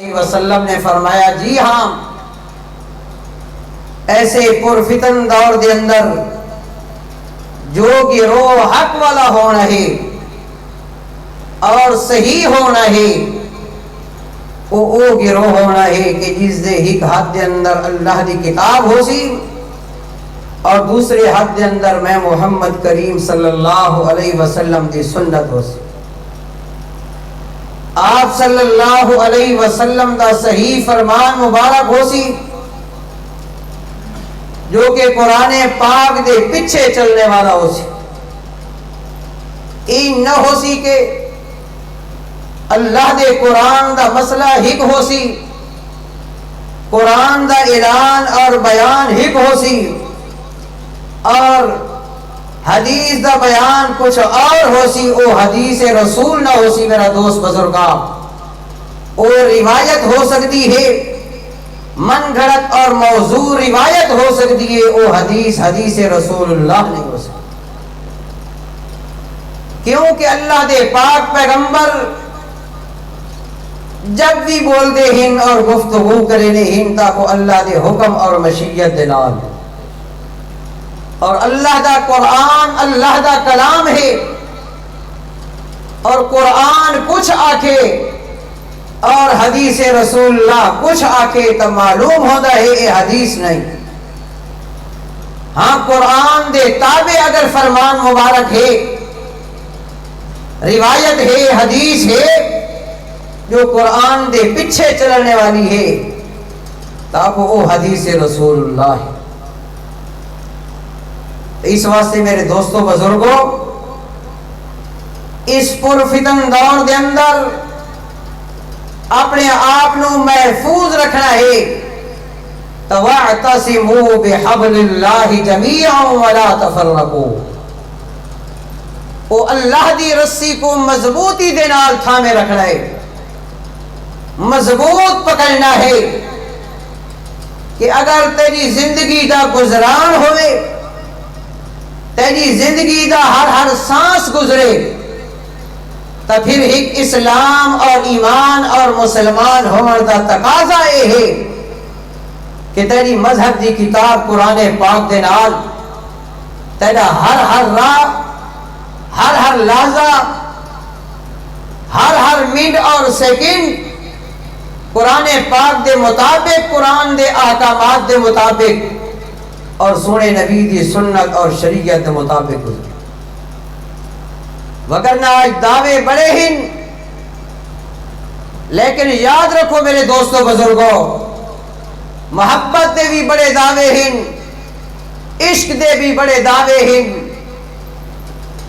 علیہ وسلم نے فرمایا جی ہاں، ایسے پرفتن دور دے اندر جو گروہ حق والا ہونا ہے اور صحیح ہونا ہے وہ گروہ ہونا ہے کہ جس دے ایک ہاتھ دے اندر اللہ دی کتاب ہو سی اور دوسرے ہاتھ دے اندر میں محمد کریم صلی اللہ علیہ وسلم دی سنت ہو سی۔ آپ صلی اللہ علیہ وسلم دا صحیح فرمان مبارک ہو سی جو کہ قرآن پاک دے پیچھے چلنے والا ہو سی۔ این نہ ہو سی کہ اللہ دے قرآن دا مسئلہ ہک ہو سی، قرآن دا اعلان اور بیان ہک ہو سی اور حدیث دا بیان کچھ اور ہو سی، او حدیث رسول نہ ہو سی۔ میرا دوست بزرگا، او روایت ہو سکتی ہے، من گھڑت اور موضوع روایت ہو سکتی ہے، او حدیث رسول اللہ نہیں ہو سکتی، کیونکہ اللہ دے پاک پیغمبر جب بھی بول دے ہن اور گفتگو کرے نے ہن تاکو اللہ دے حکم اور مشیت دے نال، اور اللہ دا قرآن اللہ دا کلام ہے، اور قرآن کچھ آکھے اور حدیث رسول اللہ کچھ آکھے تو معلوم ہوتا ہے یہ حدیث نہیں۔ ہاں قرآن دے تابع اگر فرمان مبارک ہے، روایت ہے، حدیث ہے جو قرآن دے پیچھے چلنے والی ہے تاکہ وہ حدیث رسول اللہ ہے۔ اس واسطے میرے دوستوں بزرگوں، اس پرفتن دور دے اندر اپنے آپ نو محفوظ رکھنا ہے۔ وَاعْتَصِمُوا بِحَبْلِ اللَّهِ جَمِيعًا وَلَا تَفَرَّقُوا، او اللہ دی رسی کو مضبوطی دے نال تھامے رکھنا ہے، مضبوط پکڑنا ہے کہ اگر تیری زندگی دا گزران ہوئے، تیری زندگی دا ہر سانس گزرے تو پھر ایک اسلام اور ایمان اور مسلمان ہونے دا تقاضا یہ ہے کہ تیری مذہب دی کتاب قرآن پاک دے نال تیرا ہر راہ، ہر لحظہ، ہر منٹ اور سیکنڈ قرآن پاک دے مطابق، قرآن دے احکامات دے مطابق اور سونے نبی دی سنت اور شریعت دے مطابق گزرے۔ وگرنہ آج دعوے بڑے ہیں، لیکن یاد رکھو میرے دوستوں بزرگوں، محبت دے بھی بڑے دعوے ہیں، عشق دے بھی بڑے دعوے ہیں،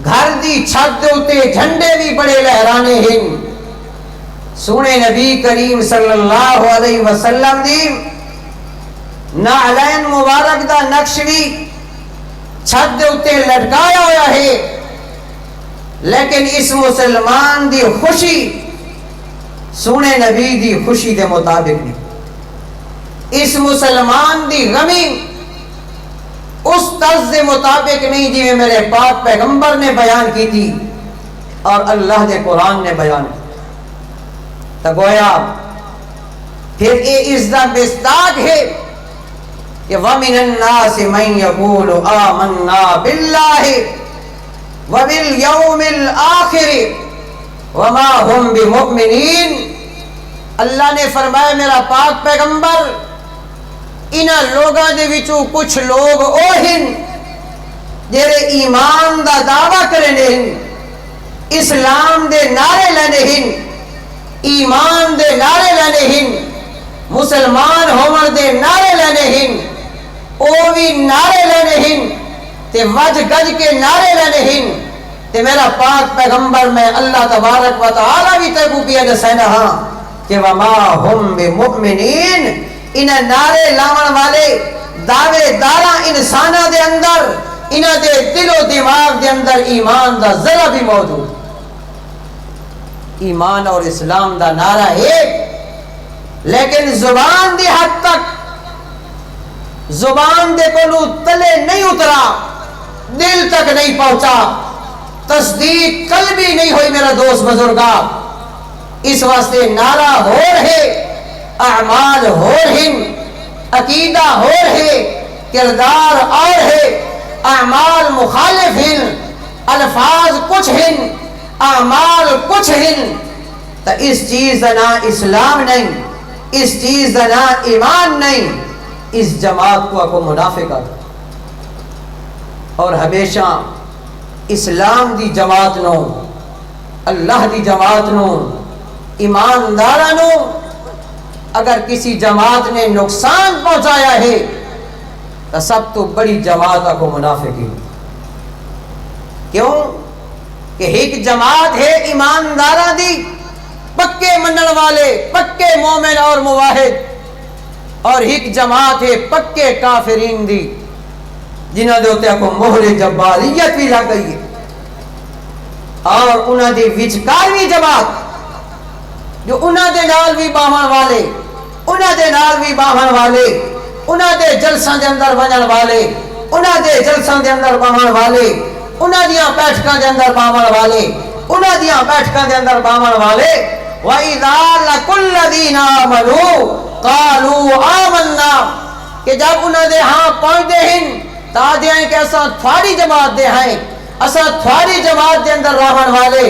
گھر دی چھت دے اتے جھنڈے بھی بڑے لہرانے ہیں۔ سونے نبی کریم صلی اللہ علیہ وسلم دی نعلین مبارک دا نقش بھی چھت دے اتے لٹکایا ہوا ہے، لیکن اس مسلمان دی خوشی سونے نبی دی خوشی دے مطابق نہیں، اس مسلمان دی غمی اس طرز دے مطابق نہیں جی میرے پاک پیغمبر نے بیان کی تھی اور اللہ دے قرآن نے بیان کی۔ تو گویا پھر یہ اس دا مصداق ہے کہ وَمِنَ النَّاسِ مَن يَقُولُ آمَنَّا بِاللَّهِ وَبِالْيَوْمِ الْآخِرِ وَمَا هُمْ بِمُؤْمِنِينَ۔ اللہ نے فرمایا میرا پاک پیغمبر انہاں لوگاں دے وچوں کچھ لوگ او ہن جڑے ایمان دا دعویٰ کرنے ہن، اسلام دے نعرے لینے ہن، ایمان دے نعرے لینے ہن، مسلمان ہون دے نعرے لینے ہن، او بھی نعرے لینے ہن تے وج گج کے نعرے لینے ہن تے میرا پاک پیغمبر میں اللہ تبارک و تعالی بھی تیکو کیا دسینا ہاں کہ وما ہم بمؤمنین، انہیں نعرے لاون والے دعوے دارا انسانہ دے اندر، انہیں دے دل و دماغ دے اندر ایمان دا ذرا بھی موجود، ایمان اور اسلام دا نعرہ ہے، لیکن زبان دی حد تک، زبان دے کولو تلے نہیں اترا، دل تک نہیں پہنچا، تصدیق قلبی نہیں ہوئی میرا دوست بزرگا۔ اس واسطے نعرہ ہو رہے اعمال ہو ہن، عقیدہ ہو ہے، کردار اور ہے، اعمال مخالف ہن، الفاظ کچھ ہن، اعمال کچھ ہن، تو اس چیز نہ اسلام نہیں، اس چیز نہ ایمان نہیں، اس جماعت کو منافق آتا۔ اور ہمیشہ اسلام دی جماعت نو، اللہ دی جماعت نو، ایماندارہ نو اگر کسی جماعت نے نقصان پہنچایا ہے تو سب تو بڑی جماعت کو منافقی۔ کیوں کہ ایک جماعت ہے ایماندارہ دی، پکے منن والے، پکے مومن اور موحد، اور ایک جماعت ہے پکے کافرین دی جنہاں دے اوتے کو مہر جباریت بھی لگ گئی ہے، اور انہاں دی وچکاروی جماعت جو انہاں دے نال بھی باہن والے، انہاں دے نال بھی باہن والے، انہاں دے جلساں دے اندر ونجن والے، انہاں دے جلساں دے اندر باہن والے، انہاں دیاں بیٹھکاں دے اندر باہن والے، انہاں دیاں بیٹھکاں دے اندر باہن والے، وَإِذَا لَقُوا الَّذِينَ آمَنُوا قَالُوا آمَنَّا، کہ جب انہاں دے ہاں پہنچ دے ہن تا دے ہیں کہ اساں تھوڑی جماعت دے ہیں، اساں تھوڑی جماعت دے اندر رہن والے،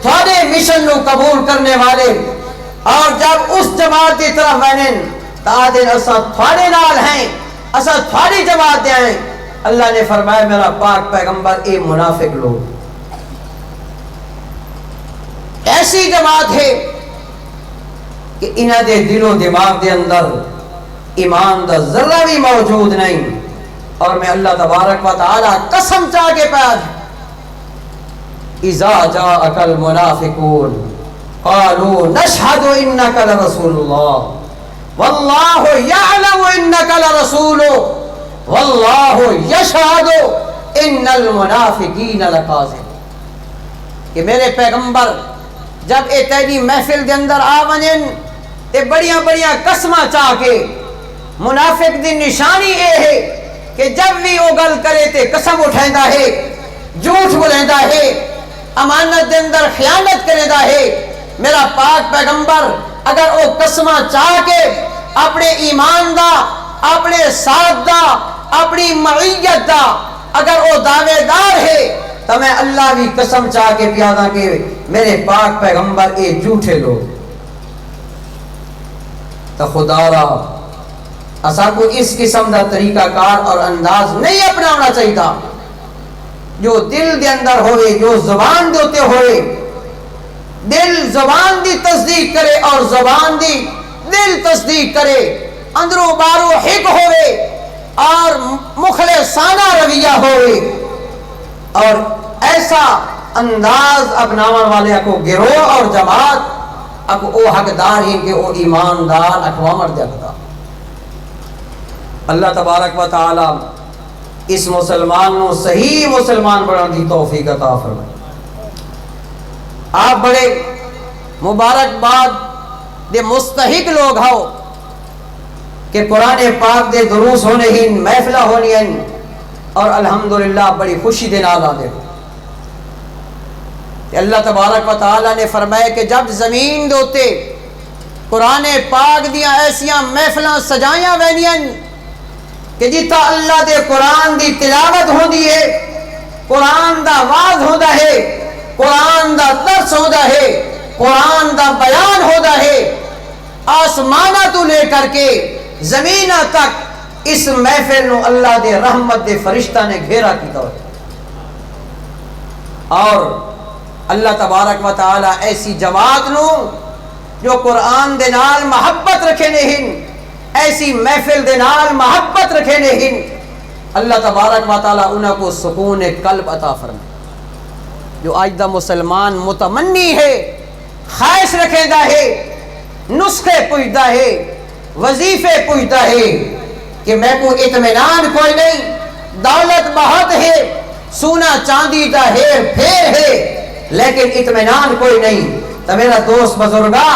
تھوڑے مشن نو قبول کرنے والے، اور جب اس جماعت دی طرف وینن تا دے اساں تھوڑے نال ہیں، اساں تھوڑی جماعت دے ہیں۔ اللہ نے فرمایا میرا پاک پیغمبر اے منافق لوگ ایسی جماعت ہے کہ انہاں دے دل و دماغ دے اندر ایمان دا ذرہ بھی موجود نہیں، اور میں اللہ تبارک و تعالی قسم چاہ کے پیاد اذا جاءک المنافقون قالوا نشهد انک لرسول اللہ واللہ یعلم انک لرسول واللہ یشہد ان المنافقین لکاذبون، کہ میرے پیغمبر جب اے تیری محفل دے اندر آ ونجن تے بڑیاں بڑیاں قسماں چاہ کے، منافق دی نشانی اے ہے کہ جب بھی وہ گل کرے تے قسم اٹھائندہ ہے، جھوٹ بولیندا ہے، امانت دے اندر خیانت کریندا ہے۔ میرا پاک پیغمبر اگر وہ قسماں چاہ کے اپنے ایمان دا، اپنے ساتھ دا، اپنی معیت دا اگر وہ دعوے دار ہے تو میں اللہ بھی قسم چاہ کے پیادا کہ میرے پاک پیغمبر اے جھوٹے لوگ۔ تو خدا را اسا کو اس قسم دا طریقہ کار اور انداز نہیں اپناونا چاہیے تھا، جو دل دے اندر ہوئے، جو زبان دے ہوتے ہوئے، دل زبان دی تصدیق کرے اور زبان دی دل تصدیق کرے، اندرو بارو حق ہوئے اور مخلصانہ رویہ ہوئے، اور ایسا انداز اپناون والے کو گروہ اور جماعت اکو او حقدار ہی کہ او ایماندار اقوامر دیکھتا۔ اللہ تبارک و تعالی اس مسلمان نو صحیح مسلمان بنان دی توفیق عطا فرمائے۔ آپ بڑے مبارکباد دے مستحق لوگ ہو کہ قرآن پاک دے دروس ہونے ہی، محفلہ ہونی ہیں، اور الحمدللہ بڑی خوشی دے نال آدھے ہو۔ اللہ تبارک و تعالی نے فرمایا کہ جب زمین دوتے قرآن پاک دیاں ایسیاں محفلاں سجائیاں وینیاں کہ جتا اللہ دے قرآن دی تلاوت ہوندی ہے، قرآن دا واز ہوندا ہے، قرآن دا درس ہوندا ہے، قرآن دا بیان ہوندا ہے، آسمانہ تو لے کر کے زمینہ تک اس محفل نو اللہ دے رحمت دے فرشتہ نے گھیرا کیتا ہے۔ اور اللہ تبارک و تعالی ایسی جماعت نو جو قرآن دے نال محبت رکھے نہیں، ایسی محفل دے نال محبت رکھے نہیں، اللہ تبارک و تعالی انہاں کو سکون قلب عطا فرمائے۔ جو آج دا مسلمان متمنی ہے، خواہش رکھیندہ ہے، نسخے پوچھتا ہے، وظیفے پوچھتا ہے کہ میں کو اطمینان کوئی نہیں، دولت بہت ہے، سونا چاندی دا ہیر پھیر ہے، لیکن اطمینان کوئی نہیں، تو میرا دوست بزرگا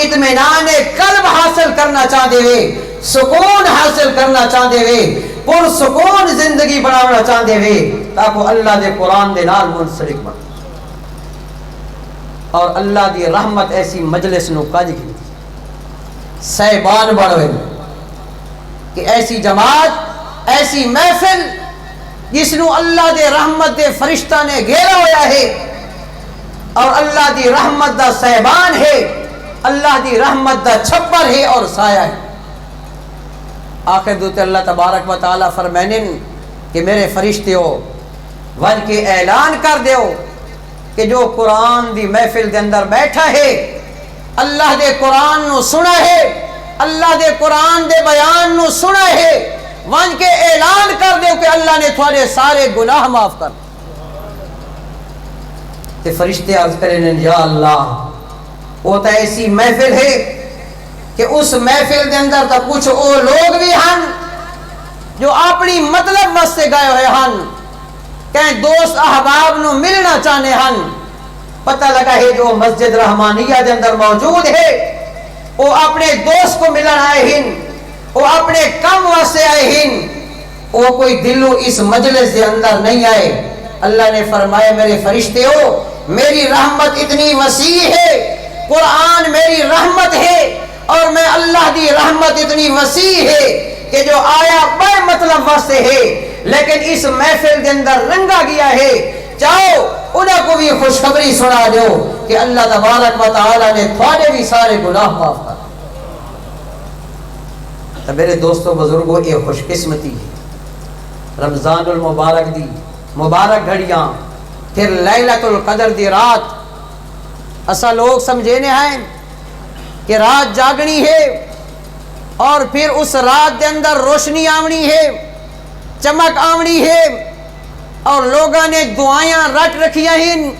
اطمینان قلب حاصل کرنا چاہتے ہوئے، سکون حاصل کرنا چاہتے ہوئے، پر سکون زندگی بنانا چاہتے ہوئے، تاکہ اللہ دے قرآن دے نال منسلک بن اور اللہ دی رحمت ایسی مجلس نو کج کی۔ صاحبان بڑھوے کہ ایسی جماعت ایسی محفل جس نو اللہ دے رحمت دے فرشتہ نے گھیرا ہویا ہے اور اللہ دی رحمت دا صاحبان ہے، اللہ دی رحمت دا چھپر ہے اور سایہ ہے۔ آخر دوتے اللہ تبارک و تعالی فرمینن کہ میرے فرشتے ہو ون کے اعلان کر دیو کہ جو قرآن دی محفل دے اندر بیٹھا ہے، اللہ دے قرآن نو سنا ہے، اللہ دے قرآن دے بیان نو سنا ہے، ون کے اعلان کر دیو کہ اللہ نے تھوڑے سارے گناہ معاف کر۔ تے فرشتے عرض کریں یا اللہ وہ تو ایسی محفل ہے کہ اس محفل دے اندر تو کچھ او لوگ بھی ہن جو اپنی مطلب واسطے گئے ہوئے ہن، کہیں دوست احباب نو ملنا چاہنے ہن، پتہ لگا ہے جو مسجد رحمانیہ دے اندر موجود ہے وہ اپنے دوست کو ملن آئے ہن، وہ اپنے کم واسطے آئے ہن، وہ کوئی دلو اس مجلس دے اندر نہیں آئے۔ اللہ نے فرمایا میرے فرشتے ہو میری رحمت اتنی وسیع ہے، قرآن میری رحمت ہے اور میں اللہ دی رحمت اتنی وسیع ہے کہ جو آیا بڑے مطلب واسطے ہے لیکن اس محفل کے اندر رنگا گیا ہے، چاہو انہیں کو بھی خوشخبری سنا دو کہ اللہ تبارک و تعالی نے تھوڑے بھی سارے گناہ معاف کر۔ تو میرے دوستوں بزرگوں یہ خوش قسمتی ہے، رمضان المبارک دی مبارک گھڑیاں، پھر لیلۃ القدر دی رات، اسا لوگ سمجھینے ہیں کہ رات جاگنی ہے اور پھر اس رات دے اندر روشنی آونی ہے، چمک آونی ہے، اور لوگاں نے دعائیں رٹ رکھیاں ہیں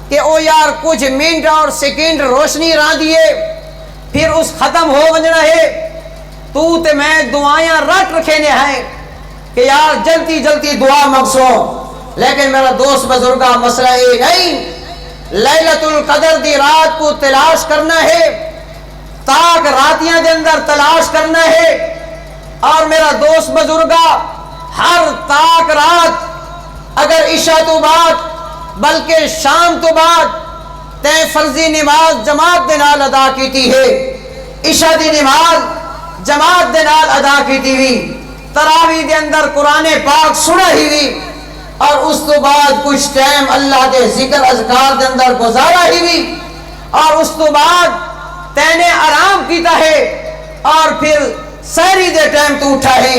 کہ او یار کچھ منٹ اور سیکنڈ روشنی راں دیے پھر اس ختم ہو ونجنا ہے، تو تے میں دعائیں رٹ رکھے نے ہیں کہ یار جلدی جلدی دعا مقصو، لیکن میرا دوست بزرگا مسئلہ یہ نہیں، لیلۃ القدر دی رات کو تلاش کرنا ہے، تاک راتیاں دے اندر تلاش کرنا ہے، اور میرا دوست بزرگا ہر تاک رات اگر عشاء تو بعد بلکہ شام تو بعد تے فرضی نماز جماعت دے نال ادا کیتی ہے، عشاء دی نماز جماعت دے نال ادا کیتی ہوئی، تراویح دے اندر قرآن پاک سنا ہی ہوئی، اور اس تو بعد کچھ ٹائم اللہ دے ذکر اذکار دے اندر گزارا ہی ہوئی، اور اس تو بعد تینے آرام کیتا ہے، اور پھر سحری دے ٹائم تو اٹھا ہے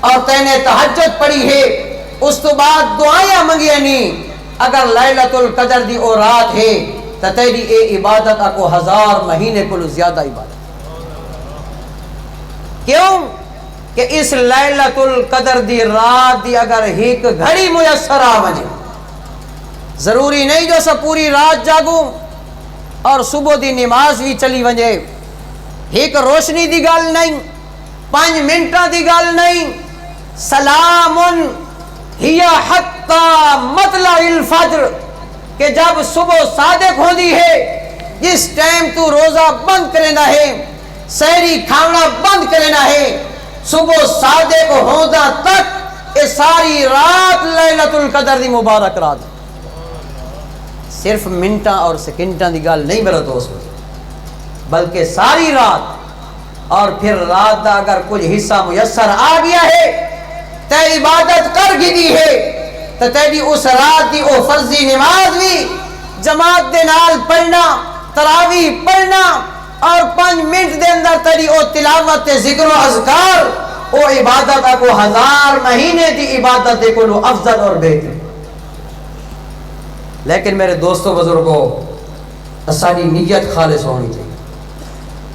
اور تینے تہجد پڑھی ہے، اس تو بعد دعائیں منگیا نہیں۔ اگر لیلۃ القدر دی او رات ہے تو تیری اے عبادت کو 1000 مہینے کو زیادہ عبادت، کیوں کہ اس لیلۃ القدر دی رات دی اگر ایک گھڑی میسر آ وجے، ضروری نہیں جو سا پوری رات جاگوں اور صبح دی نماز بھی چلی وجے، ایک روشنی دی گل نہیں، 5 منٹاں دی گل نہیں، سلام ہی حتی مطلع الفجر، کہ جب صبح صادق ہوندی ہے، جس ٹائم تو روزہ بند کرنا ہے، سحری کھانا بند کرنا ہے، صبح صادق ہوندہ تک یہ ساری رات لیلۃ القدر دی مبارک رات، صرف منٹاں اور سیکنڈاں دی گل نہیں میرا دوست، بلکہ ساری رات، اور پھر رات دا اگر کچھ حصہ میسر آ گیا ہے تے عبادت کر گئی ہے تو تیری اس رات دی او فرضی نماز بھی جماعت دے نال پڑھنا، تراویح پڑھنا، اور 5 منٹ دے اندر تیری او تلاوت ذکر و اذکار، او عبادت کو 1000 مہینے دی عبادت دے کو افضل اور بہتر۔ لیکن میرے دوستوں بزرگوں اساری نیت خالص ہونی چاہیے۔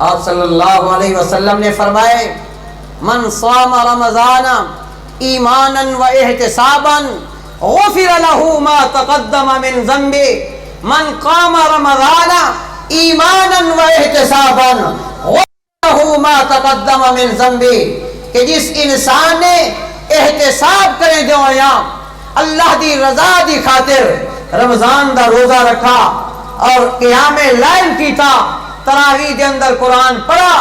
آپ صلی اللہ علیہ وسلم نے فرمائے من صام رمضان ایمانا و احتسابا غفر له ما تقدم من ذنبه من قام رمضان ایمانا و احتسابا غفر له ما تقدم من ذنبه، کہ جس انسان نے احتساب کرے دیا اللہ دی رضا دی خاطر رمضان دا روزہ رکھا اور قیام لیل کیتا، تراویح دے اندر قرآن پڑھا،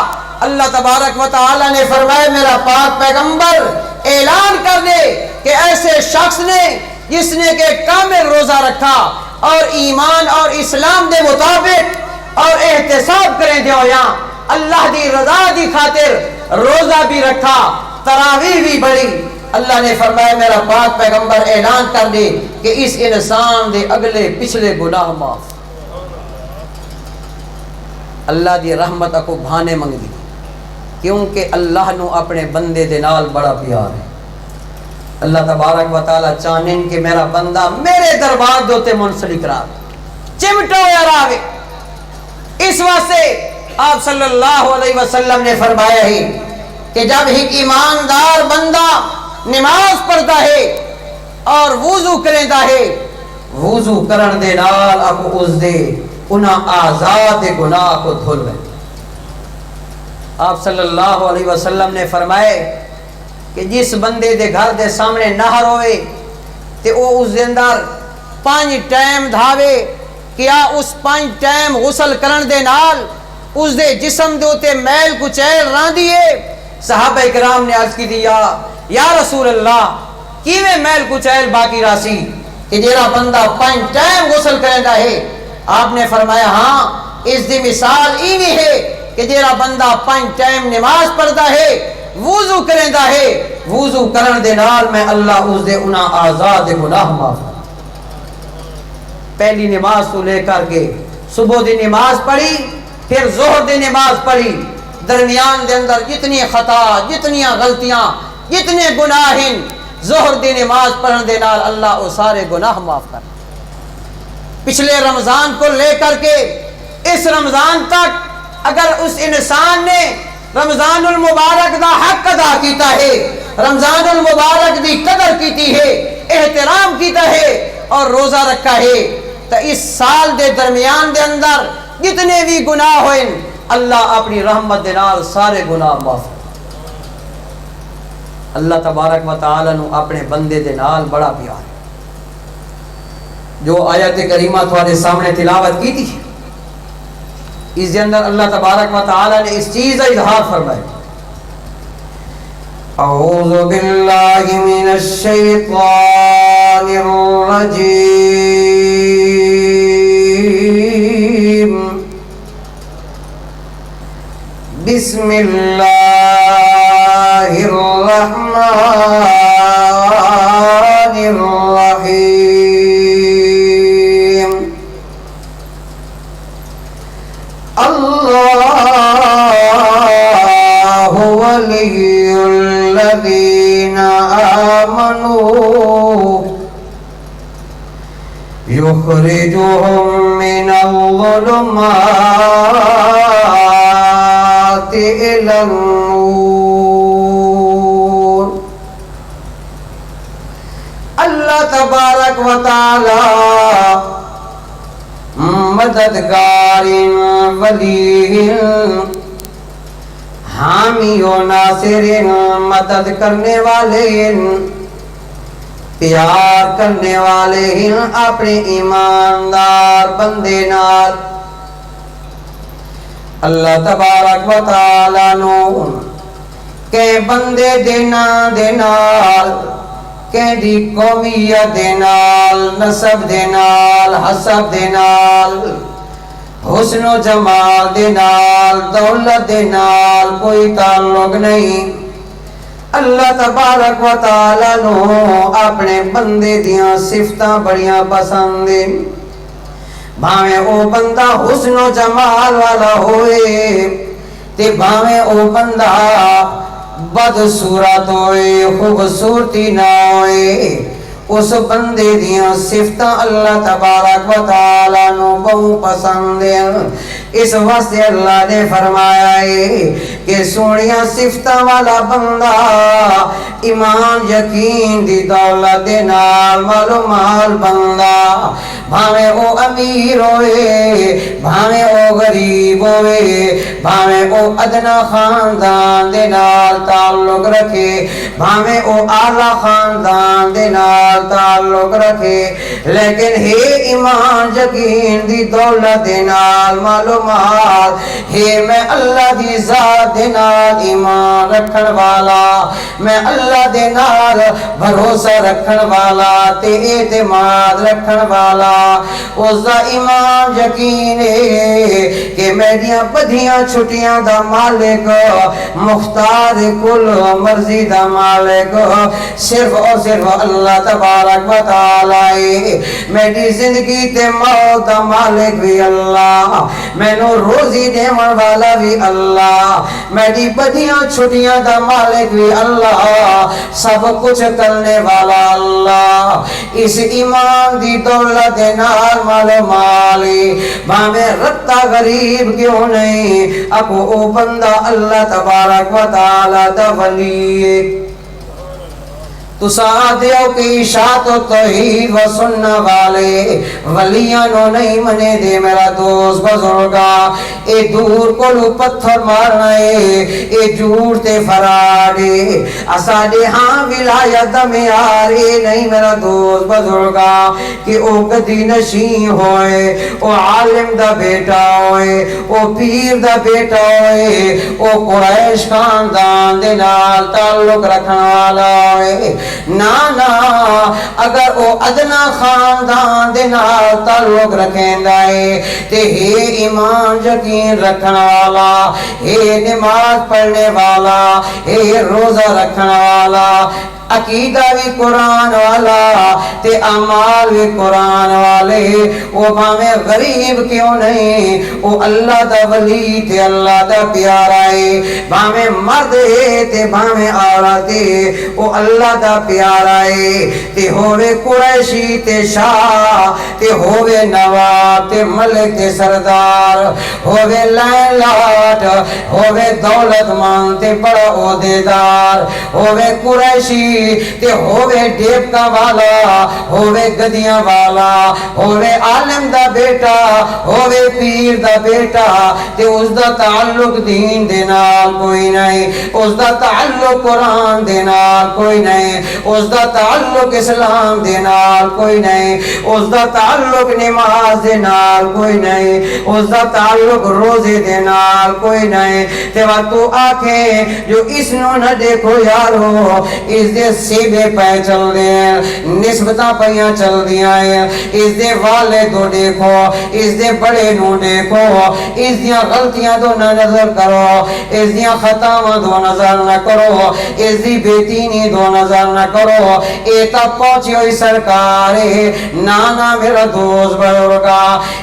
اللہ تبارک و تعالی نے فرمایا میرا پاک پیغمبر اعلان کر دے کہ ایسے شخص نے جس نے کہ کامل روزہ رکھا اور ایمان اور اسلام دے مطابق اور احتساب کریں دیا اللہ دی رضا دی خاطر روزہ بھی رکھا، تراویح بھی بڑھی، اللہ نے فرمایا میرا پاک پیغمبر اعلان کر دے کہ اس انسان دے اگلے پچھلے گناہ معاف۔ اللہ دی رحمت کو بھانے منگ دی، کیونکہ اللہ نو اپنے بندے دے نال بڑا پیار ہے۔ اللہ تبارک و تعالی چاہن کہ میرا بندہ میرے دربار دوتے منسلک رہا، چمٹا ہوا رہے۔ اس واسطے آپ صلی اللہ علیہ وسلم نے فرمایا ہے کہ جب ایک ایماندار بندہ نماز پڑھتا ہے اور وضو کرتا ہے، وضو کرن دے نال اکو اس دے انہاں آزاد گناہ کو دھل رہے۔ آپ صلی اللہ علیہ وسلم نے فرمائے کہ جس بندے دے گھر دے سامنے نہر ہوئے تے او اس دے اندر 5 ٹائم دھاوے، کیا اس 5 ٹائم غسل کرن دے نال اس دے جسم دے اوتے میل کچیل راں دیے؟ صحابہ کرام نے عرض کی دیا یا رسول اللہ کیویں میل کچیل باقی راسی کہ جیڑا بندہ 5 ٹائم غسل کرندا ہے؟ آپ نے فرمایا ہاں اس دی مثال ایویں ہے کہ جیڑا بندہ 5 ٹائم نماز پڑھدا ہے، وضو کرندا ہے، وضو کرن دے نال میں اللہ اس دے انہاں آزاد گناہ معاف۔ پہلی نماز تو لے کر کے صبح دی نماز پڑھی، پھر ظہر دی نماز پڑھی، درمیان دے اندر جتنی خطا، جتنی غلطیاں، جتنے گناہ ہیں، ظہر دی نماز پڑھن دے نال اللہ وہ سارے گناہ معاف کر۔ پچھلے رمضان کو لے کر کے اس رمضان تک اگر اس انسان نے رمضان المبارک دا حق ادا کیتا ہے، رمضان المبارک دی قدر کیتی ہے، احترام کیتا ہے اور روزہ رکھا ہے، تو اس سال دے درمیان دے اندر جتنے بھی گناہ ہوئے اللہ اپنی رحمت دے نال سارے گناہ معاف۔ اللہ تبارک و تعالی نو اپنے بندے دے نال بڑا پیار ہے۔ جو آیت کریمہ تھوڑے سامنے تلاوت کی تھی، اس کے اندر اللہ تبارک و تعالی نے اس چیز کا اظہار فرمایا۔ اعوذ باللہ من الشیطان الرجیم، بسم اللہ الرحمن الرحیم۔ اللہ ولی الذین آمنوا یخرجهم من الظلمات إلى النور۔ اللہ تبارک و تعالی مددگار ولی حامی و ناصر، مدد کرنے والے، پیار کرنے والے ہیں اپنے ایماندار بندے نال۔ اللہ تبارک و تعالی نو کہ بندے دینا دے نال، کہ دی قومیت دے نال، نسب دے نال، حسب دے نال، حسن و جمال دے نال، دولت دے نال کوئی تعلق نہیں۔ اللہ تبارک و تعالی نو اپنے بندے دیاں صفتاں بڑیاں پسند ہیں، بھاویں او بندہ حسن و جمال والا ہوئے تے بھاویں او بندہ بدصورت ہوئے، خوبصورتی نہ ہوئے، اس بندے دیاں صفتاں اللہ تبارک و تعالی نو بہت پسند ہیں۔ اس واسطے اللہ نے فرمایا ہے کہ سونیاں صفتاں والا بندہ ایمان یقین دی دولت دے نال مالو مال بندہ، بھاویں او امیر ہوئے، بھاویں او غریب ہوئے، بھاویں او ادنا خاندان دے نال تعلق رکھے، بھاویں او اعلیٰ خاندان دے نال تعلق رکھے، لیکن ہے ایمان یقین دی دولت دے نال مالو مال ہے، میں اللہ دی ذات دے نال ایمان رکھن والا، میں اللہ دے نال بھروسہ رکھن والا تے اعتماد رکھن والا، اس دا ایمان یقین ہے کہ میڈیاں بدھیاں چھٹیاں دا مالک مختار کل مرضی دا مالک صرف اور صرف اللہ تبارک و تعالی میری زندگی تے موت دا مالک بھی اللہ مینوں روزی دیون والا بھی اللہ میری بدھیاں چھٹیاں دا مالک بھی اللہ سب کچھ کرنے والا اللہ اس ایمان دی دولت نال مال مالی بھاویں رتا غریب کیوں نہیں اکو او بندہ اللہ تبارک و تعالی دا ولی ہے تو ساتھیوں کی اشاعت و توحید و سننا والے ولیاں نو نہیں منے دے میرا دوست بزرگا اے دور کلو پتھر مارنا ہے اے جھوٹ تے فراڈے اساڈے ہاں ولایت میں آرے نہیں میرا دوست بزرگا کہ او گدی نشین ہوئے او عالم دا بیٹا ہوئے او پیر دا بیٹا ہوئے او قریش خاندان دے نال تعلق رکھنے والا ہوئے نا اگر او ادنا خاندان دے نال تعلق رکھیں دائے تے ہے ایمان یقین رکھنا والا ہے نماز پڑھنے والا ہے روزہ رکھنا والا عقیدہ بھی قرآن والا تے اعمال بھی قرآن والے وہ بھاویں غریب کیوں نہیں وہ اللہ دا ولی تے اللہ دا پیارا ہے بھاویں مرد ہے تے بھاویں عورت ہے وہ اللہ دا پیارا ہے تے ہووے قریشی تے شاہ تے ہووے نواب تے ملک تے سردار ہووے لین لاٹ ہووے دولت مند تے بڑا عہدیدار ہووے قریشی تے ہووے ڈیبکا والا ہووے گدیاں والا ہووے عالم دا بیٹا ہووے پیر دا بیٹا تے اس دا تعلق دین دے نال کوئی نہیں اس دا تعلق قرآن دے نال کوئی نہیں اس دا تعلق اسلام دے نال کوئی نہیں اس دا تعلق نماز دے نال کوئی نہیں اس دا تعلق روزے دے نال کوئی نہیں تے وقت تو آنکھیں جو اس نو نہ دیکھو یارو اس دے سیبے پہ چل دیں نسبتاں پہیاں چل دیا ہیں اس دے والے دو دیکھو اس دے بڑے نو دیکھو اس دیاں غلطیاں دو نہ نظر کرو اس دیاں خطاواں دو نظر نہ کرو اس دی بیتینی دو نظر نہ کرو اے تب پہنچی ہوئی سرکار نانا میرا دوست بزرگا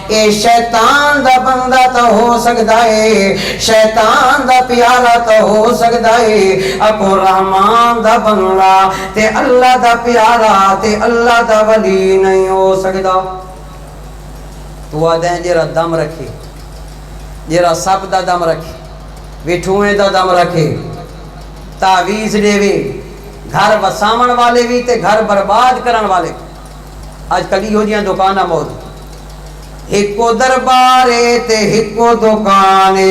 اے شیطان دا بندہ تو ہو سکتا ہے شیطان دا پیارا تو ہو سکتا ہے اپو رحمان دا بندہ تے اللہ دا پیارا تے اللہ دا ولی نہیں ہو سکتا تو آدھیں جیرا دم رکھے جیرا سب دا دم رکھے ویٹھویں دا دم رکھے تعویز دے وے گھر وسامن والے بھی تے گھر برباد کرن والے آج کلی ہو جیاں دکانہ موجود ہکو دربارے تے ہکو دکانے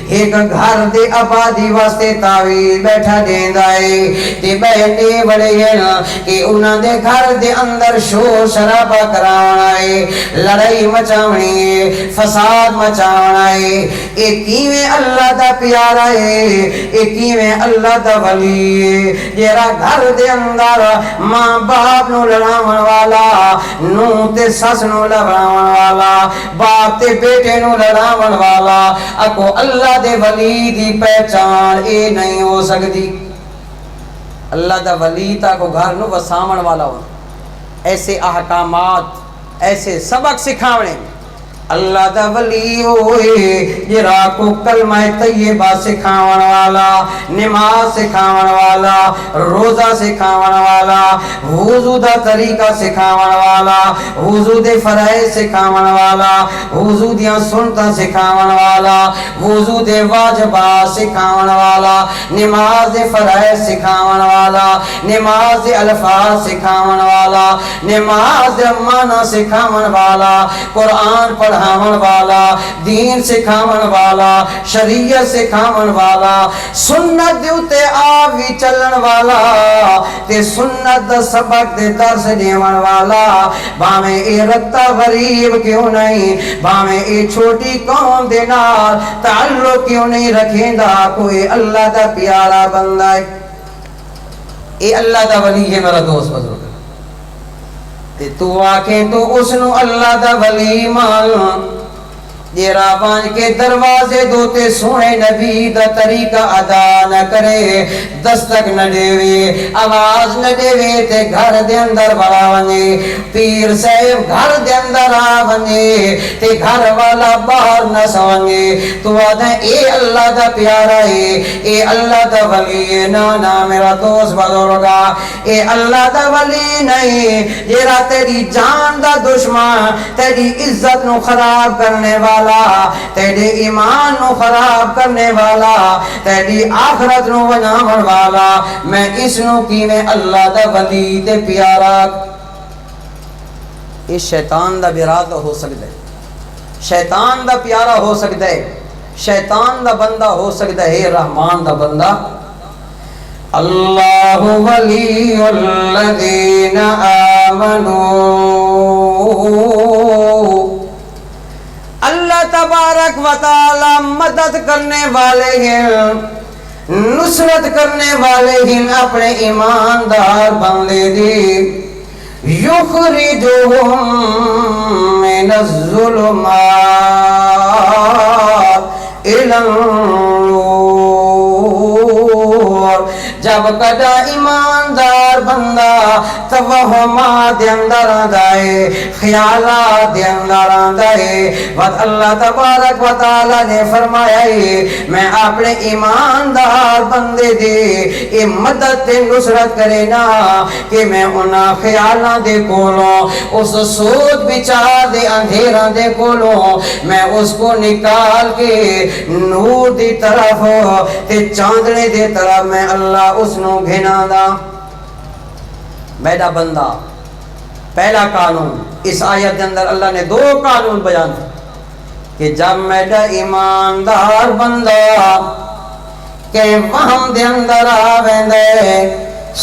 ایک گھر دے آبادی واسطے تعویذ بیٹھا دیندائے تے بہنے بڑے ہیں کہ انہاں دے گھر دے اندر شور شرابہ کرانا ہے لڑائی مچاونی ہے فساد مچاونا ہے ایک کیویں اللہ دا پیارا ہے ایک کیویں اللہ دا ولی ہے جیرا گھر دے اندر ماں باپ نو لڑاون والا نو تے سس نو لڑاون والا باپ تے بیٹے نو لڑاون والا اکو اللہ دے ولی دی پہچان اے نہیں ہو سکتی اللہ دا ولی تا کو گھر نو وسامن والا ہو ایسے احکامات ایسے سبق سکھاونے اللہ دا ولی ہوئے جرا کو کلمہ طیبہ سکھاون والا نماز سکھاون والا روزہ سکھاون والا وضو دا طریقہ سکھاون والا وضو دے فرائض سکھاون والا وضو دیاں سنتاں سکھاون والا وضو دے واجبات سکھاون والا نماز دے فرائض سکھاون والا نماز دے الفاظ سکھاون والا نماز دے معنی سکھاون والا قرآن پڑھاون والا دین سکھاون والا شریعت سکھاون والا سنت دے اتے آوی چلن والا تے سنت دا سبق دے درس دیون والا باویں اے رتا غریب کیوں نہیں باویں اے چھوٹی قوم دے نال تعلق کیوں نہیں رکھیندا کوئی اللہ دا پیارا بندہ ہے اے اللہ دا ولی ہے میرا دوست بزرگ تے تو آکھیں تو اس نو اللہ دا ولی مان جیرا بان کے دروازے دوتے سونے نبی دا طریقہ ادا نہ کرے دستک نہ دیوے آواز نہ دیوے تے گھر دے اندر بڑا ونجے پیر صاحب گھر دے اندر آ ونجے تے گھر والا باہر نہ سونجے تو آدھیں اے اللہ دا پیارا ہے اے اللہ دا ولی ہے نا میرا دوست بزرگا اے اللہ دا ولی نہیں جیرا تیری جان دا دشمن تیری عزت نو خراب کرنے والا تیرے ایمان نو خراب کرنے والا تیری آخرت نو بناون والا میں اس نو کی میں اللہ دا ولی تے پیارا اس شیطان دا برات ہو سکتا ہے شیطان دا پیارا ہو سکتا ہے شیطان دا بندہ ہو سکتا ہے رحمان دا بندہ اللہ ولی الذین آمنوا اللہ تبارک و تعالی مدد کرنے والے ہیں نصرت کرنے والے ہیں اپنے ایماندار بندے دی یخرجہم من الظلمات الی النور جب کدا ایماندار بندہ توہمات دے اندر آدھائے خیالات دے اندر آدھائے وقت اللہ تبارک و تعالی نے فرمایا ہے میں اپنے ایماندار بندے دے اے مدد تے نصرت کرے نا کہ میں انہاں خیالات دے کولوں اس سوچ بچار دے اندھیران دے کولوں میں اس کو نکال کے نور دی طرف تے چاندنے دے طرف میں اللہ اس نو گھنا دا میرا بندہ پہلا قانون اس آیت اندر اللہ نے دو قانون بیان کہ جب میرا ایماندار بندہ کہ وہم دے اندر آویندے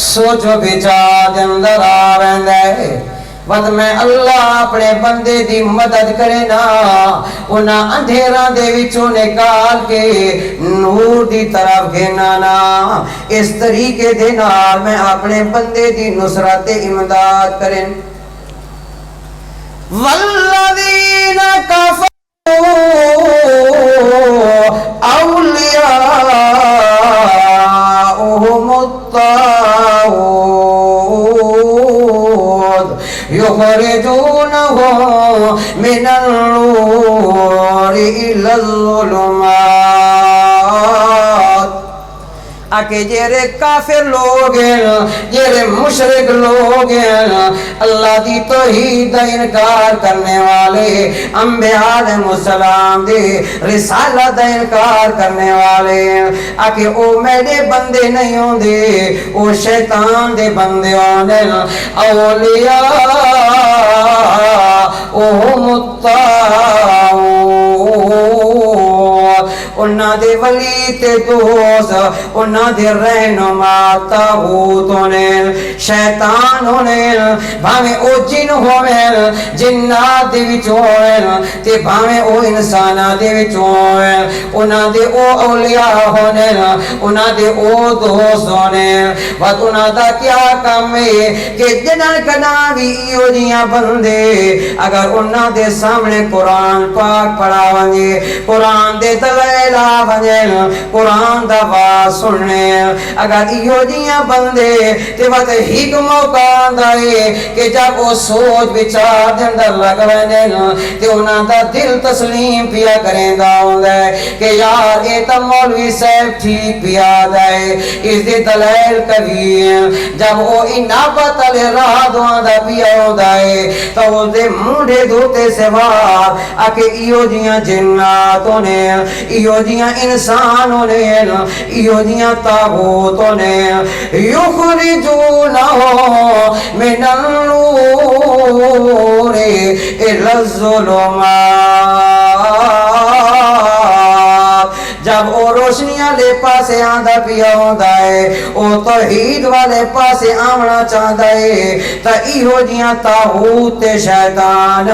سوچ و بچار دے اندر آویندے وقت میں اللہ اپنے بندے دی مدد کرے نا انہاں اندھیران دے وچوں نکال کے نور دی طرف گھنا نا اس طریقے دے نال میں اپنے بندے دی نصرت امداد کریں والذین کفروا اولیاءهم الطاغوت يخرجونهم من النور إلى الظلمات آکے جیرے کافر لوگ ہیں جیرے مشرک لوگ ہیں اللہ دی توحید دا انکار کرنے والے انبیاء علیہ السلام دے رسالت دا انکار کرنے والے آکے او میرے بندے نہیں ہوں دے او شیطان دے بندے ہونے اولیاء اوہم الطاغوت انہاں دے ولی تے دوست انہاں دے رہنما طاغوت ہونے شیطان ہونے بھاویں او جن ہوئے جنات دے وچ ہوئے تے بھاویں او انسانات دے وچ ہوئے انہاں دے او اولیاء ہونے انہاں دے او دوست ہونے وقت انہاں دا کیا کام ہے کہ جنہاں کنا بھی ایو جیاں بندے اگر انہاں دے سامنے قرآن پاک پڑھا ونجے قرآن دے دلائل آونجے قرآن دا باز سننے اگر ایو جیاں بندے تے وقت ہی کو موقع آندائے کہ جب وہ سوچ بچار دے اندر لگوینے تے انہاں دا دل تسلیم پیا کریں دا ہوندائے کہ یار اے تا مولوی صاحب ٹھیک پیا دائے اس دے دلائل کبھی جب وہ انابت علی راہ دوان دا پیا ہوندائے تو وہ دے مونڈے دھوتے سے بار آکے ایو جیاں جناتوں نے ایو جیاں انسانوں نے ایو جیاں طاغوتوں نے یخرجونہ من النور الی الظلمات جب او روشنیاں لے پاسے آندہ پیا ہوندہ ہے او توحید والے پاسے آمنا چاہتا ہے تا ایہو جیاں طاغوت شیطان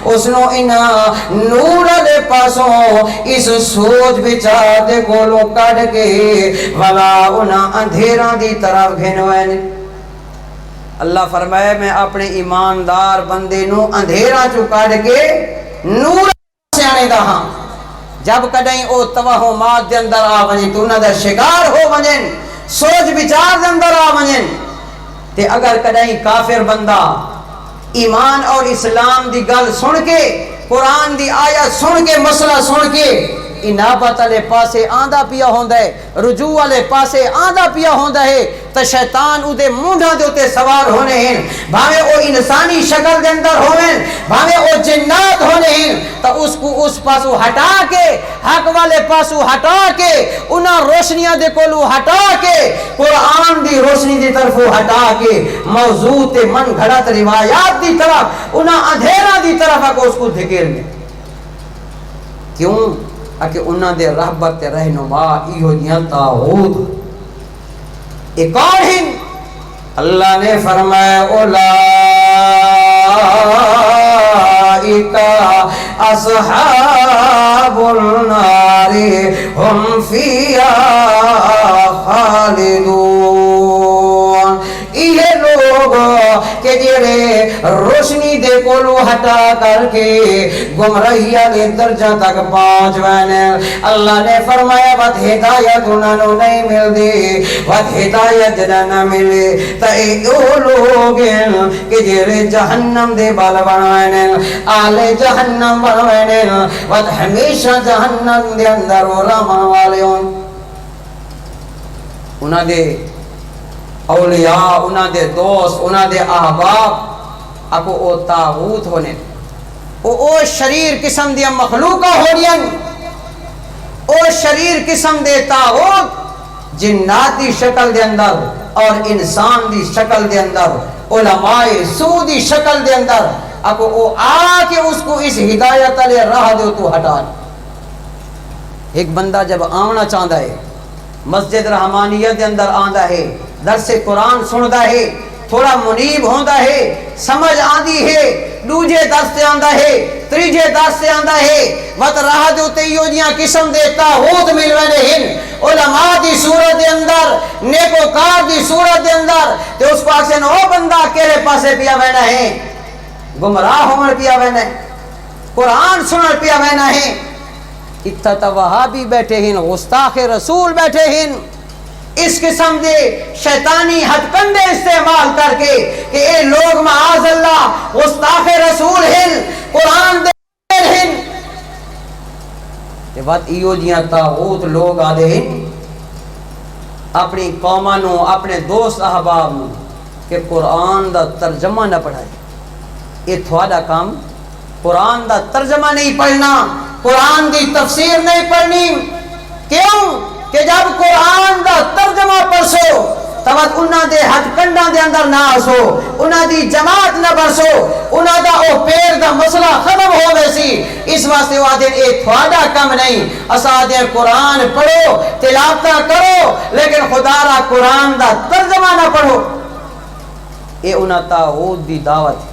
اس نو انہا نور لے پاسوں اس سوچ بچار دے گولوں کڑ کے ولا انہا اندھیران دی طرف گھنوین اللہ فرمائے میں اپنے ایماندار بندے نو اندھیرا چو کڈ کے نور سے آنے دا ہاں جب کدیں او توہمات دے اندر آ ونجن تو انہاں دا شکار ہو ونجن سوچ بچار دے اندر آ ونجن تے اگر کدیں کافر بندہ ایمان اور اسلام دی گل سن کے قرآن دی آیت سن کے مسئلہ سن کے انابت والے پاسے آندا پیا ہوندا ہے رجوع والے پاسے آندا پیا ہوندا ہے تو شیطان اودے منڈھاں دے اوتے سوار ہونے ہیں بھاوے او انسانی شکل دے اندر ہوویں بھاوے او جنات ہونے ہیں تو اس کو اس پاسو ہٹا کے حق والے پاسو ہٹا کے انہاں روشنیاں دے کولو ہٹا کے قرآن دی روشنی دی طرف ہٹا کے موضوع تے من گھڑت روایات دی طرف انہاں اندھیرا دی طرف کو اس کو دھکیل دے کیوں کہ انہاں دے رہبت رہنما ایہو جیاں طاغوت ایک اور ہن اللہ نے فرمایا اولئک اصحاب النار ہم فیہا خالدون یہ لوگ کہ جڑے روشنی دے کولو ہٹا کر کے گمراہی والے درجہ تک پہنچ وینے اللہ نے فرمایا وت ہدایت انہاں نوں نہیں ملدی وت ہدایت جڑا نہ ملے تے او لوگ کہ جڑے جہنم دے بال بنوینے آلے جہنم بنوینے وت ہمیشہ جہنم دے اندر رہن والے ہون انہاں دے اولیاء انہاں دے دوست انہاں دے احباب اکو او طاغوت ہونے او شریر قسم دیا مخلوقہ ہونین او شریر قسم دے طاغوت جناتی شکل دے اندر اور انسان دی شکل دے اندر علماء سو دی شکل دے اندر اکو او آ کے اس کو اس ہدایت علیہ راہ دے تو ہٹا ایک بندہ جب آنا چاہتا ہے مسجد رحمانیت دے اندر آندا ہے درس قرآن سندا ہے تھوڑا منیب ہوندا ہے سمجھ آندی ہے دوجے درس سے آندا ہے تریجے درس سے آندا ہے وت راہ دے تے ایو جیاں قسم دے طاغوت ملونے ہن علماء دی صورت دے اندر نیکوکار دی صورت دے اندر تے اس کو آکسن او بندہ کیڑے پاسے پیا وینا ہے گمراہ ہون پیا وینا ہے قرآن سنن پیا وینا ہے اتتا وہابی بیٹھے ہن گستاخ رسول بیٹھے ہن اس قسم دے شیطانی ہتھ کنڈے استعمال کر کے کہ اے لوگ معاذ اللہ گستاخ رسول ہن قرآن دے ہن تے بات ایو جیاں طاغوت لوگ آدے ہن اپنی قوماں نو اپنے دوست احباب نو کہ قرآن دا ترجمہ نہ پڑھائے یہ تھوڑا کام قرآن دا ترجمہ نہیں پڑھنا قرآن دی تفسیر نہیں پڑھنی کیوں کہ جب قرآن دا ترجمہ پڑھسو تب انہاں دے ہتھ کنڈاں دے اندر نہ آسو انہاں دی جماعت نہ برسو انہاں دا او پیر دا مسئلہ ختم ہو ویسی اس واسطے وہ آدھے اے تھوڑا کم نہیں اسا آدھے قرآن پڑھو تلاوتہ کرو لیکن خدا را قرآن دا ترجمہ نہ پڑھو اے انہاں طاغوت دی دعوت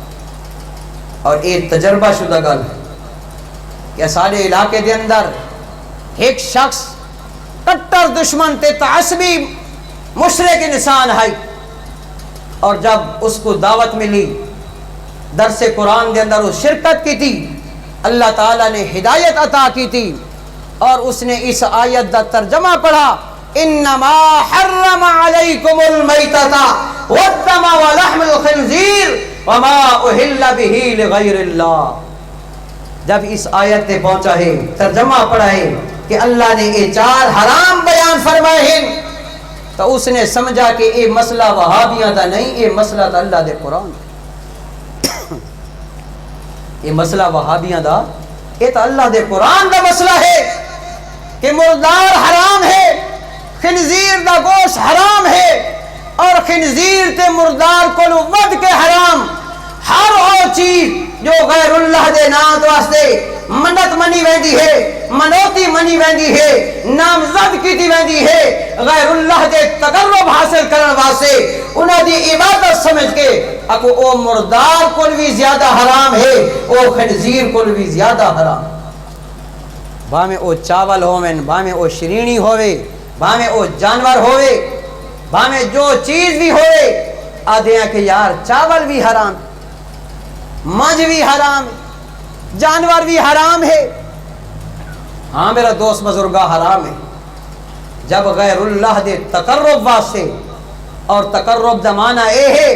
اور اے تجربہ شدہ گل کہ سارے علاقے دے اندر ایک شخص کٹر دشمن تے تعصبی مشرک انسان ہے اور جب اس کو دعوت ملی درس قرآن دے اندر اس شرکت کی تھی اللہ تعالیٰ نے ہدایت عطا کی تھی اور اس نے اس آیت دا ترجمہ پڑھا انما حرم علیکم المیتۃ والدم ولحم الخنزیر وما اہل بہ لغیر اللہ جب اس آیت تے پہنچا ہے ترجمہ پڑھا ہے کہ اللہ نے یہ چار حرام بیان فرمائے ہیں تو اس نے سمجھا کہ یہ مسئلہ وہابیاں دا نہیں یہ مسئلہ تا اللہ دے قرآن یہ مسئلہ وہابیاں دا یہ تا اللہ دے قرآن دا مسئلہ ہے کہ مردار حرام ہے خنزیر دا گوشت حرام ہے اور خنزیر تے مردار کو ود کے حرام ہر وہ چیز جو غیر اللہ دے نام واسطے منت منی ویندی ہے منوتی منی ویندی ہے نامزد کیتی ویندی ہے غیر اللہ دے تقرب حاصل کرنے واسطے انہاں دی عبادت سمجھ کے اکو او مردار کل بھی زیادہ حرام ہے او خنزیر کل بھی زیادہ حرام باہمیں او چاول ہوویں باہمیں او شرینی ہووے باہمیں او جانور ہووے باہمیں جو چیز بھی ہووے آدھے ہیں کہ یار چاول بھی حرام، مانج بھی حرام، جانور بھی حرام ہے۔ ہاں میرا دوست بزرگا حرام ہے، جب غیر اللہ دے تقرب واسطے، اور تقرب دا معنی اے ہے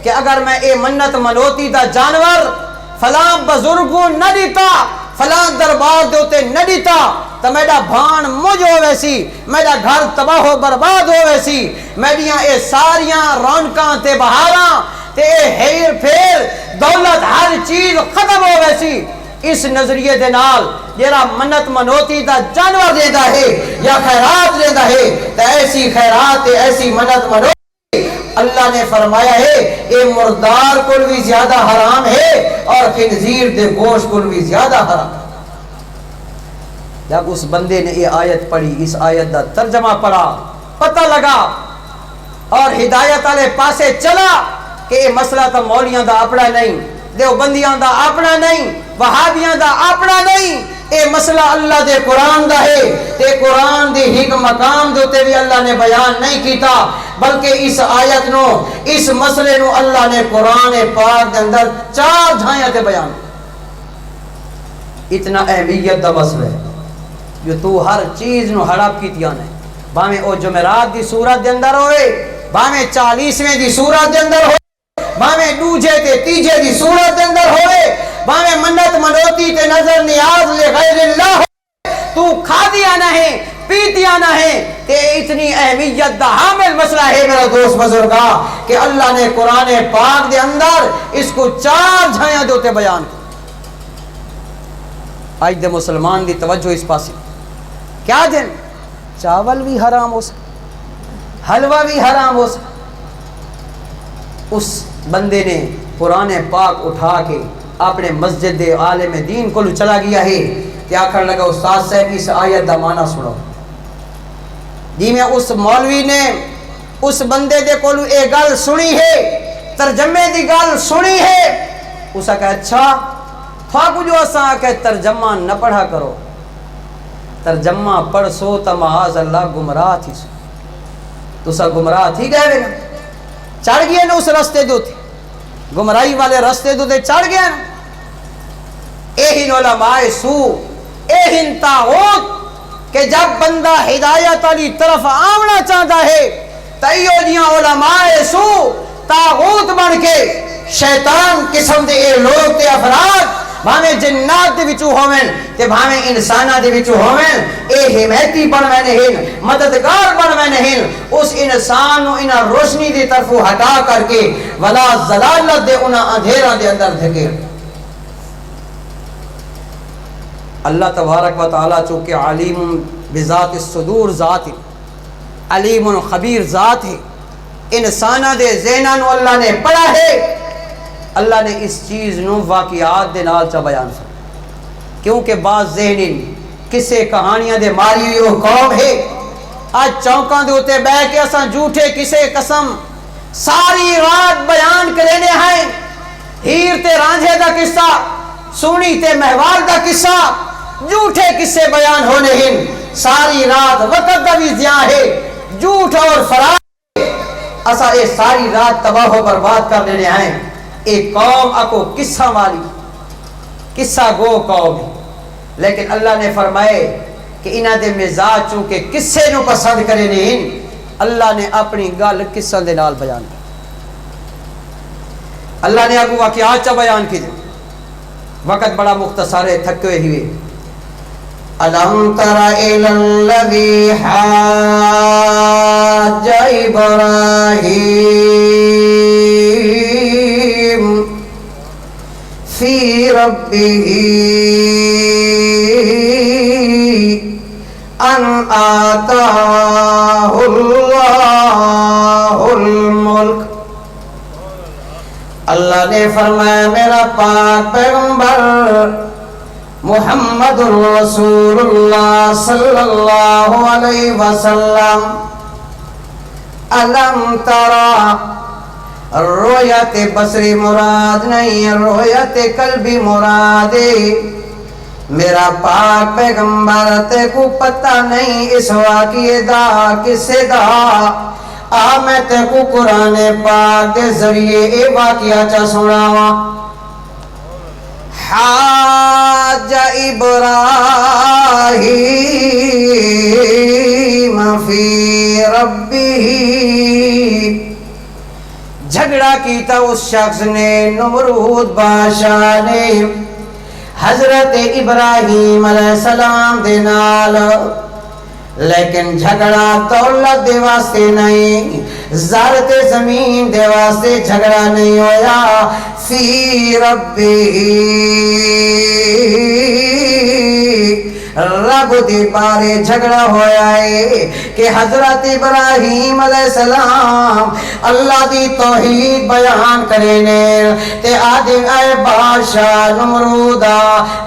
کہ اگر میں اے منت منوتی دا جانور فلاں بزرگوں نہ دیتا، فلاں دربار دوتے نہ دیتا، تو میرا بھان مجھ ہو ویسی، میرا گھر تباہ و برباد ہو ویسی، میریاں اے ساریاں رونقاں تے بہاراں تے اے ہیر پھیر دولت ہر چیز ختم ہو ویسی۔ اس نظریے دے نال جیڑا منت منوتی دا جانور دیتا ہے یا خیرات دیتا ہے، تو ایسی خیرات تے ایسی منت منوتی اللہ نے فرمایا ہے اے مردار کو بھی زیادہ حرام ہے اور خنزیر دے گوشت کو بھی زیادہ حرام۔ جب اس بندے نے یہ آیت پڑھی، اس آیت دا ترجمہ پڑھا، پتہ لگا اور ہدایت والے پاسے چلا کہ یہ مسئلہ تو مولیاں دا اپنا نہیں، دیوبندیاں دا اپنا نہیں، وہابیاں دا اپنا نہیں، اے مسئلہ اللہ دے قرآن دا ہے۔ تے قرآن دی ہک مقام دوتے بھی اللہ نے بیان نہیں کیتا، بلکہ اس آیت نو، اس مسئلے نو اللہ نے قرآن پاک دے اندر 4 جھائیاں تے بیان۔ اتنا اہمیت دا مسئلہ ہے جو تو ہر چیز نو ہڑپ کیتیاں نے، باویں او جمعرات دی سورت دے اندر ہوئے، باویں 40ویں دی سورت دے اندر ہوئے، باویں دوجے تے تیجے دی سورت دے اندر ہوئے، باویں منت منوتی تے نظر نیاز لے غیر اللہ ہوئے، تو کھا دیا نہ ہے، پی دیا نہ ہے، تے اتنی اہمیت دا حامل مسئلہ ہے میرا دوست بزرگا کہ اللہ نے قرآن پاک دے اندر اس کو 4 جھائیاں دوتے بیان کی۔ آج دے مسلمان دی توجہ اس پاسی کیا دن، چاول بھی حرام ہو سکتا، حلوہ بھی حرام ہو سکتا۔ اس بندے نے قرآن پاک اٹھا کے اپنے مسجد دے عالم دین کو چلا گیا ہے، کیا کر لگا استاد صاحب اس آیت دا معنی سنو جی۔ میں اس مولوی نے اس بندے دے کولو اے گل سنی ہے، ترجمے دی گل سنی ہے، اسا کہا اچھا تھاکو جو اساں کہ ترجمہ نہ پڑھا کرو، ترجمہ پڑھ سو تا معاذ اللہ گمراہ تھی سو، تو سا گمراہ تھی گئے نا، چڑھ گئے نا اس رستے دو تھے، گمراہی والے رستے دو تھے، چڑھ گئے نا۔ ایہن علماء سو، ایہن تاغوت کہ جب بندہ ہدایت علی طرف آمنا چاہتا ہے تیو دیاں علماء سو تاغوت بن کے شیطان قسم دے اے لوگ تے افراد بھاویں جنات دے وچوں ہوویں تے بھاویں انساناں دے وچوں ہوویں، اے حمایتی بنوے نہیں، مددگار بنوے نہیں، اس انسان نو انہاں روشنی دی طرف ہٹا کر کے ولا ضلالت دے انہاں اندھیراں دے اندر دھکے۔ اللہ تبارک و تعالی چونکہ علیم بذات الصدور ذات ہے، علیم خبیر ذات ہے، انساناں دے ذہناں نو اللہ نے پڑھا ہے، اللہ نے اس چیز نو واقعات دے نال چا بیان فرمایا، کیونکہ بعض ذہن کسے کہانیاں دے ماری ہوئی وہ قوم ہے، آج چوکاں دے ہوتے بہ کے اساں جھوٹے کسے قسم ساری رات بیان کرنے ہیں، ہیر تے رانجھے دا قصہ، سونی تے مہوال دا قصہ، جھوٹے قصے بیان ہونے ہیں، ساری رات وقت دا بھی ضیاء ہے، جھوٹ اور فراڈ اساں یہ ساری رات تباہ و برباد کر لینے ہیں۔ ایک قوم اکو قصہ والی قصہ گو قوم ہے، لیکن اللہ نے فرمائے کہ انہاں دے مزاج چونکہ قصے نو پسند کرے نہیں، اللہ نے اپنی گل قصہ دے نال بیان کی۔ اللہ نے اگو واقعات چا بیان کی دے، وقت بڑا مختصر ہے، تھکے ہوئے۔ أَلَمْ تَرَ إِلَى الَّذِي حَاجَّ إِبْرَاهِيمَ فِي رَبِّهِ أَنْ آتَاهُ اللَّهُ الْمُلْكَ۔ اللہ نے فرمایا میرا پاک پیغمبر محمد رسول اللہ صلی اللہ علیہ وسلم، علم ترا، رویت بصری مراد نہیں، رویت قلبی مراد ہے۔ میرا پاک پیغمبر تے کو پتہ نہیں اس واقعے دا کسے دا، میں تے کو قرآن پاک دے ذریعے اے واقعہ چا سناواں حاج ابراہیم فی ربہ جھگڑا کیتا اس شخص نے نمرود بادشاہ نے حضرت ابراہیم علیہ السلام دے نال لیکن جھگڑا دولت دے واسطے نہیں زارت زمین دے واسطے جھگڑا نہیں ہویا فی ربی رب دے بارے جھگڑا ہویا ہے کہ حضرت ابراہیم علیہ السلام اللہ دی توحید بیان کرینے تے آدم اے بادشاہ نمرودا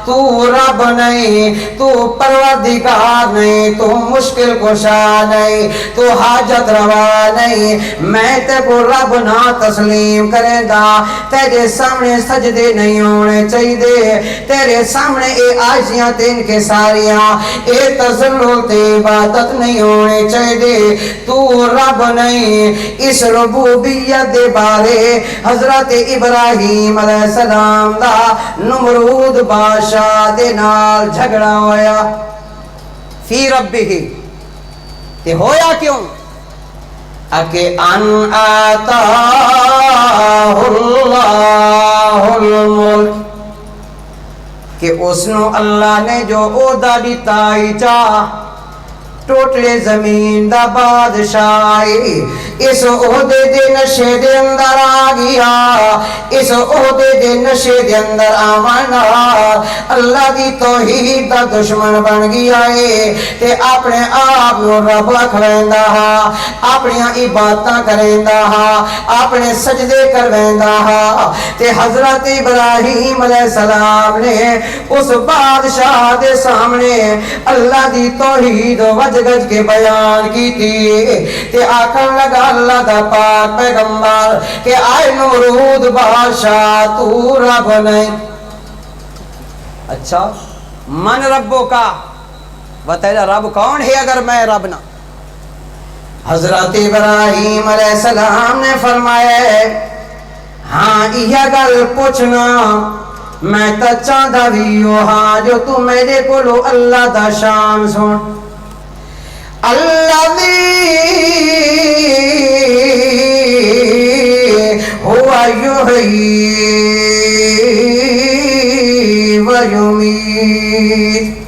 تو رب نہیں تو پروردگار نہیں تو مشکل کشا نہیں تو حاجت روا نہیں میں تے کو رب نہ تسلیم کریں دا تیرے سامنے سجدے نہیں ہونے چاہیے تیرے سامنے اے آجیاں تین کے ساری اے تزلل تے عبادت نہیں ہونے چاہیے تو رب نہیں اس ربوبیت دے بارے حضرت ابراہیم علیہ السلام دا نمرود بادشاہ دے نال جھگڑا ہویا فی ربہ تے ہویا کیوں اکے ان آتاہ اللہ الملک کہ اس نو اللہ نے جو عہدہ دیتا ہی چاہ ٹوٹلے زمین دا بادشاہی اس عہدے دے نشے دے اندر آ گیا اس عہدے دے نشے دے اندر آمانا اللہ دی توحید دا دشمن بن گیا ہے تے اپنے آپ نو رب رکھویندا ہا اپنی عبادتاں کریندا ہا اپنے سجدے کرویندا ہا تے حضرت ابراہیم علیہ السلام نے اس بادشاہ دے سامنے اللہ دی توحید وجہ گج کے بیان کی تھی تے آکھن لگا اللہ دا پاک پیغمبر کہ آئے نمرود بادشاہ تو رب نہیں اچھا من ربوں کا بتائیے رب کون ہے اگر میں رب نہ حضرت ابراہیم علیہ السلام نے فرمایا ہاں یہ گل پوچھنا میں تا چاہتا بھی ہاں جو تو میرے کو لو اللہ دا شان سن الذی ہوا یحیی و یمیت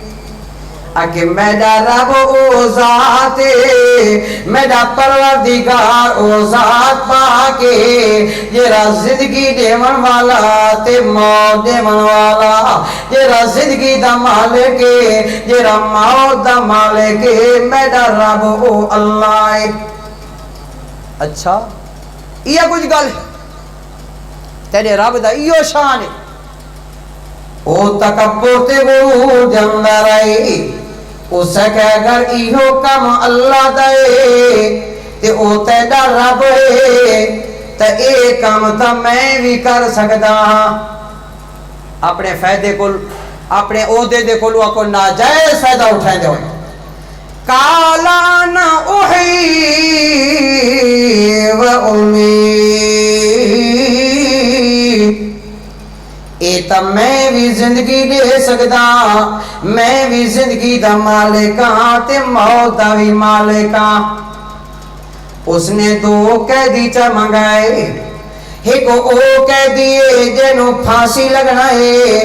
کہ میرا رب او ذات میرا پروردگار او ذات پاکے جیرا زندگی دیون والا تے موت دیون والا جیرا زندگی دا مالک جیرا موت دا مالک میرا رب او اللہ ہے اچھا یہ کچھ گل تیرے رب دا ایو شان ہے او تکبر تے غرور دے اندر آئی اس کہ اگر ایہو کم اللہ دے تے او تیڑا رب ہے تے اے کم تا میں بھی کر سکتا اپنے فائدے کو اپنے عہدے دے کو کو ناجائز فائدہ اٹھائیں دے ہوئے کالا نہ احیی و امید اے تا میں بھی زندگی دے سکتا میں بھی زندگی دا مالکاں تے موت دا بھی مالکاں اس نے دو قیدی چا منگائے ایک او قیدی جنو پھانسی لگنا ہے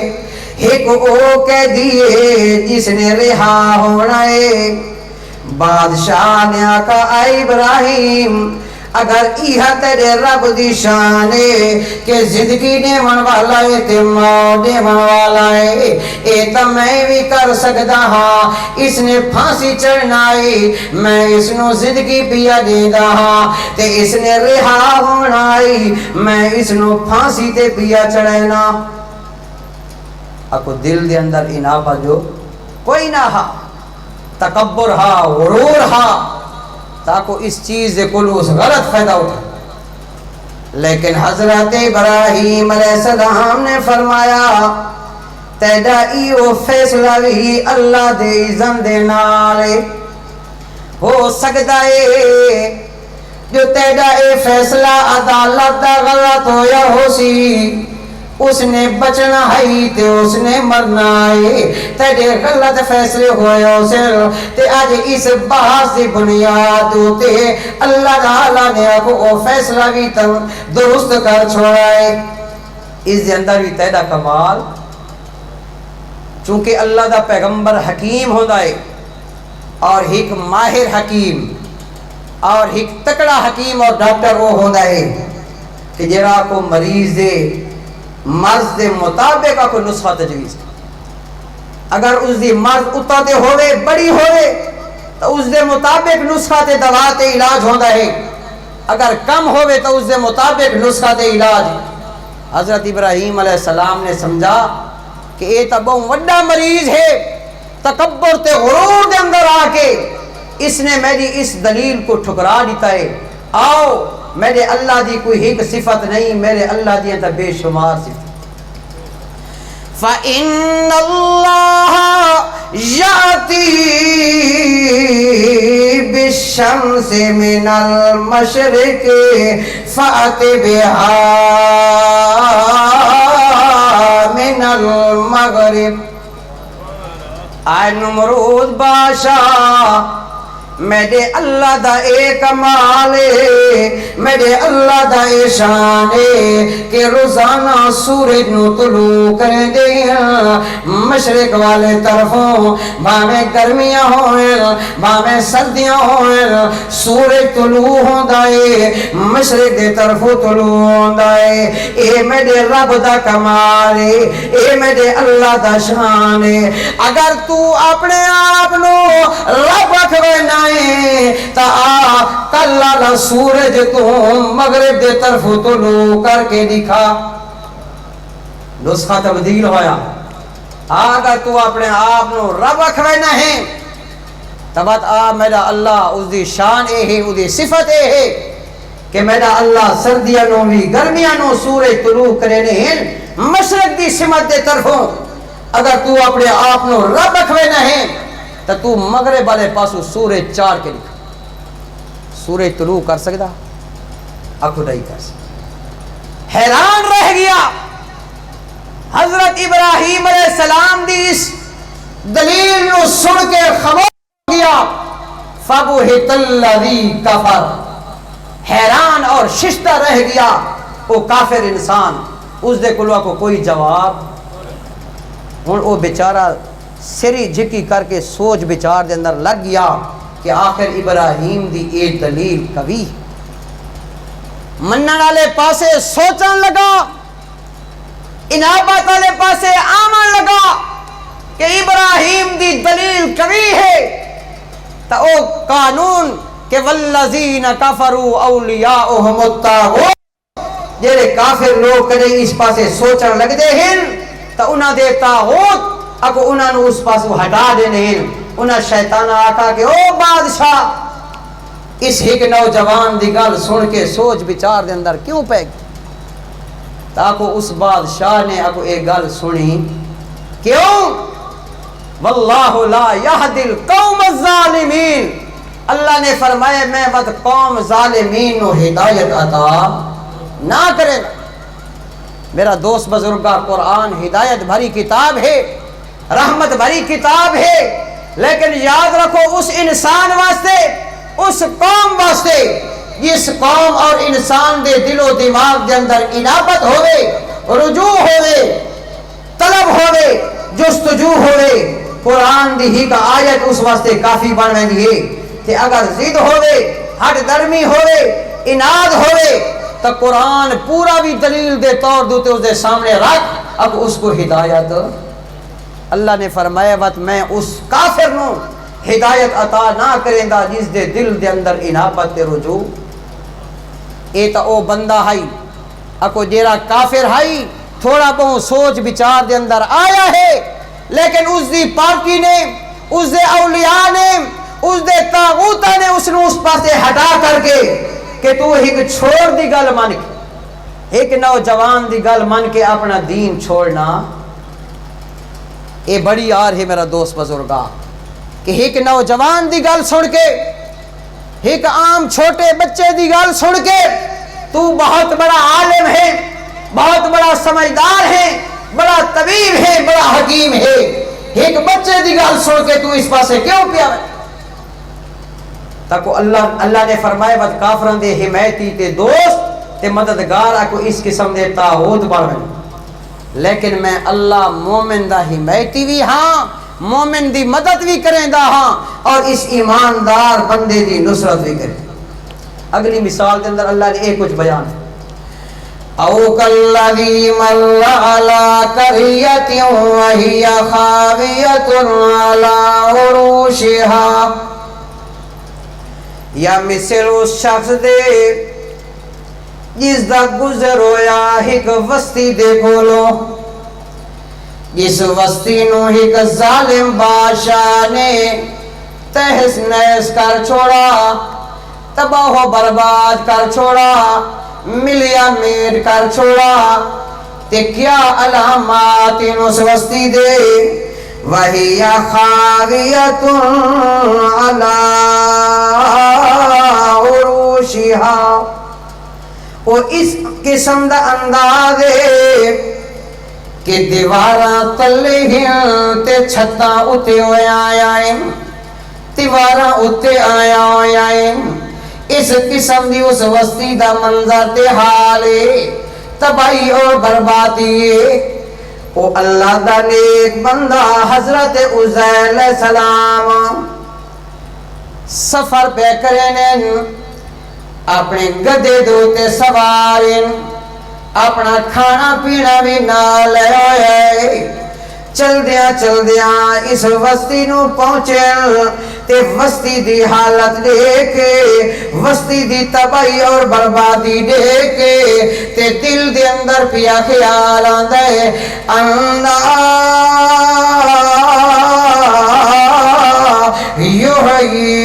ایک او قیدی جس نے رہا ہونا ہے بادشاہ نے آقا اے ابراہیم اگر ایہا تیرے رب دی شان ہے کہ زندگی دیون والا ہے تے موت دیون والا ہے اے تا میں بھی کر سکتا ہاں اس نے پھانسی چڑھنا ہے میں اس نو زندگی پیا دینا ہاں تے اس نے رہا ہونا ہے میں اس نو پھانسی تے پیا چڑھنا اکو دل دے اندر انابہ جو کوئی نہ ہا تکبر ہا غرور ہا تاکہ اس چیز دے کلوس غلط فائدہ اٹھا لیکن حضرت ابراہیم علیہ السلام نے فرمایا تیڑا ایو فیصلہ بھی اللہ دے اذن دے نالے ہو سکتا ہے جو تیرا اے فیصلہ عدالت دا غلط ہویا ہو سی اس نے بچنا ہے تے اس نے مرنا ہے تیرے غلط فیصلے ہوئے اسے تے آج اس بحث دی بنیاد ہوتے اللہ تعالیٰ نے آپ کو فیصلہ بھی درست کر چھوڑا ہے اس دے اندر بھی تیرا کمال چونکہ اللہ دا پیغمبر حکیم ہوتا ہے اور ایک ماہر حکیم اور ایک تکڑا حکیم اور ڈاکٹر وہ ہوتا ہے کہ جرا کو مریض دے مرض دے مطابق کو نسخہ تجویز اگر اس دی مرض اتا دے ہوئے بڑی ہوئے تو اس دے مطابق نسخہ تے دوا تے علاج ہوتا ہے اگر کم ہوئے تو اس دے مطابق نسخہ تے علاج حضرت ابراہیم علیہ السلام نے سمجھا کہ یہ تو بہت وڈا مریض ہے تکبر تے غرور دے اندر آ کے اس نے میری اس دلیل کو ٹھکرا دیتا ہے آؤ میرے اللہ دی کوئی ایک صفت نہیں میرے اللہ دی تا بے شمار صفت فَإِنَّ اللَّهَ يَأْتِي بِالشَّمْسِ مِنَ الْمَشْرِقِ فَأْتِ بِهَا مِنَ الْمَغْرِبِ آئے نمرود بادشاہ میرے اللہ دا اے کمال ہے میرے اللہ دا اے شان ہے کہ روزانہ سورج نو طلوع کر دے مشرق والے طرفوں بھاویں گرمیاں ہوئیں بھاویں سردیاں ہوئیں سورج طلوع ہوندا ہے مشرق دے طرفوں طلوع ہوندا ہے اے میرے رب دا کمال ہے اے میرے اللہ دا شان ہے اگر تو اپنے آپ نو رب رکھوے نہ تا کل لالا سورج تو مغرب دے طرف طلوع کر کے دکھا نسخہ تبدیل ہویا اگر تو اپنے آپ نو رب رکھوے نہیں تبت میرا اللہ اس دی شان اے ہے اس دی صفت اے ہے کہ میرا اللہ سردیاں نو بھی گرمیاں نو سورج طلوع کرے نہیں مشرق دی سمت دے طرفوں اگر تو اپنے آپ نو رب رکھوے نہیں تو مغرب والے پاسو سورج چار کے لکھا سورج طلوع کر سکتا اکھو نہیں کر سکتا حیران رہ گیا حضرت ابراہیم علیہ السلام دی اس دلیل نو سن کے خاموش ہو گیا فَبُهِتَ الَّذِي كَفَرَ حیران اور ششتہ رہ گیا وہ کافر انسان اس دے کلوہ کو کوئی جواب ہن وہ بیچارہ سری جھکی کر کے سوچ بچار دے اندر لگ گیا کہ آخر ابراہیم دی اے دلیل کبھی منن والے پاسے سوچن لگا انابت والے پاسے آمن لگا کہ ابراہیم دی دلیل کبھی ہے تو او قانون کہ والذین کفروا اولیاؤہم الطاغوت جیرے کافر لوگ کدے اس پاسے سوچن لگ دے ہیں تو انہاں دے طاغوت اکو انہاں نو اس پاس ہٹا دینے ہیں انہاں شیطانہ آکا کہ او بادشاہ اس ایک نوجوان دی گل سن کے سوچ بچار دے اندر کیوں پہ تاکو اس بادشاہ نے اکو ایک گل سنی کیوں واللہ لا یہدی القوم الظالمین اللہ نے فرمایا میں بد قوم ظالمین و ہدایت عطا نہ کرے میرا دوست بزرگا قرآن ہدایت بھری کتاب ہے رحمت بھری کتاب ہے لیکن یاد رکھو اس انسان واسطے اس قوم واسطے جس قوم اور انسان دے دل و دماغ دے اندر انابت ہوئے رجوع ہوئے طلب ہوئے جستجو ہوئے قرآن دی ہی کا آیت اس واسطے کافی بن رہی ہے کہ اگر ضد ہوئے ہٹ درمی ہوئے اناد ہوئے تو قرآن پورا بھی دلیل دے طور دوتے اس دے سامنے رکھ اب اس کو ہدایت اللہ نے فرمایا وقت میں اس کافر نو ہدایت عطا نہ کریں گا جس دے دل دے اندر انابت تے رجوع اے تا او بندہ ہائی اکو جیرا کافر ہائی تھوڑا بہت سوچ بچار دے اندر آیا ہے لیکن اس دی پارٹی نے اس دے اولیاء نے اس دے طاغوتہ نے اس نے اس پاسے ہٹا کر کے کہ تو ایک چھوڑ دی گل مان کے ایک نوجوان دی گل مان کے اپنا دین چھوڑنا اے بڑی آر ہے میرا دوست بزرگا کہ ایک نوجوان دی گل سن کے ایک عام چھوٹے بچے دی گل سن کے تو بہت بڑا عالم ہے، بہت بڑا سمجھدار ہے، بڑا طبیب ہے، بڑا حکیم ہے، ایک بچے دی گل سن کے تو اس پاسے کیوں پیا؟ تاکو اللہ نے فرمایا بد کافران دے حمایتی تے دوست تے مددگار آکو اس قسم دے تاغوت بڑھن، لیکن میں اللہ مومن دا حمایتی بھی ہاں، مومن دی مدد بھی کریں دا ہاں، اور اس ایماندار بندے دی نصرت بھی کریں۔ اگلی مثال کے اندر اللہ نے ایک کچھ بیان ہے، او کالذی مر علی قریۃ وہی خاویۃ علی عروشہا، یا مثل اس شخص دے جس دا گزر ہویا ایک وستی دے کولو، جس وستی نو ایک ظالم بادشاہ نے تہس نہس کر چھوڑا، تباہ و برباد کر چھوڑا، ملیا میٹ کر چھوڑا، تے کیا علامات ان اس وستی دے، وہی خاویۃ علی عروشہا، وہ اس قسم دا انداز ہے کہ دیواراں تلے ہن تے چھتاں اتے ہویا آئیں، دیواراں اتے آیا آئیں، اس قسم دی اس وستی دا منظر تے حالے تباہی اور بربادی ہے۔ او اللہ دا نیک بندہ حضرت عزیر علیہ السلام سفر پہ کریں، اپنے گدے دوتے سواریں، اپنا کھانا پینا بھی نہ لے آئے، چل دیاں اس وستی نو پہنچے، تے وستی دی حالت دیکھے، وستی دی تباہی اور بربادی دیکھے، تے دل دے اندر پیا خیال آندا ہے، اللہ یحیی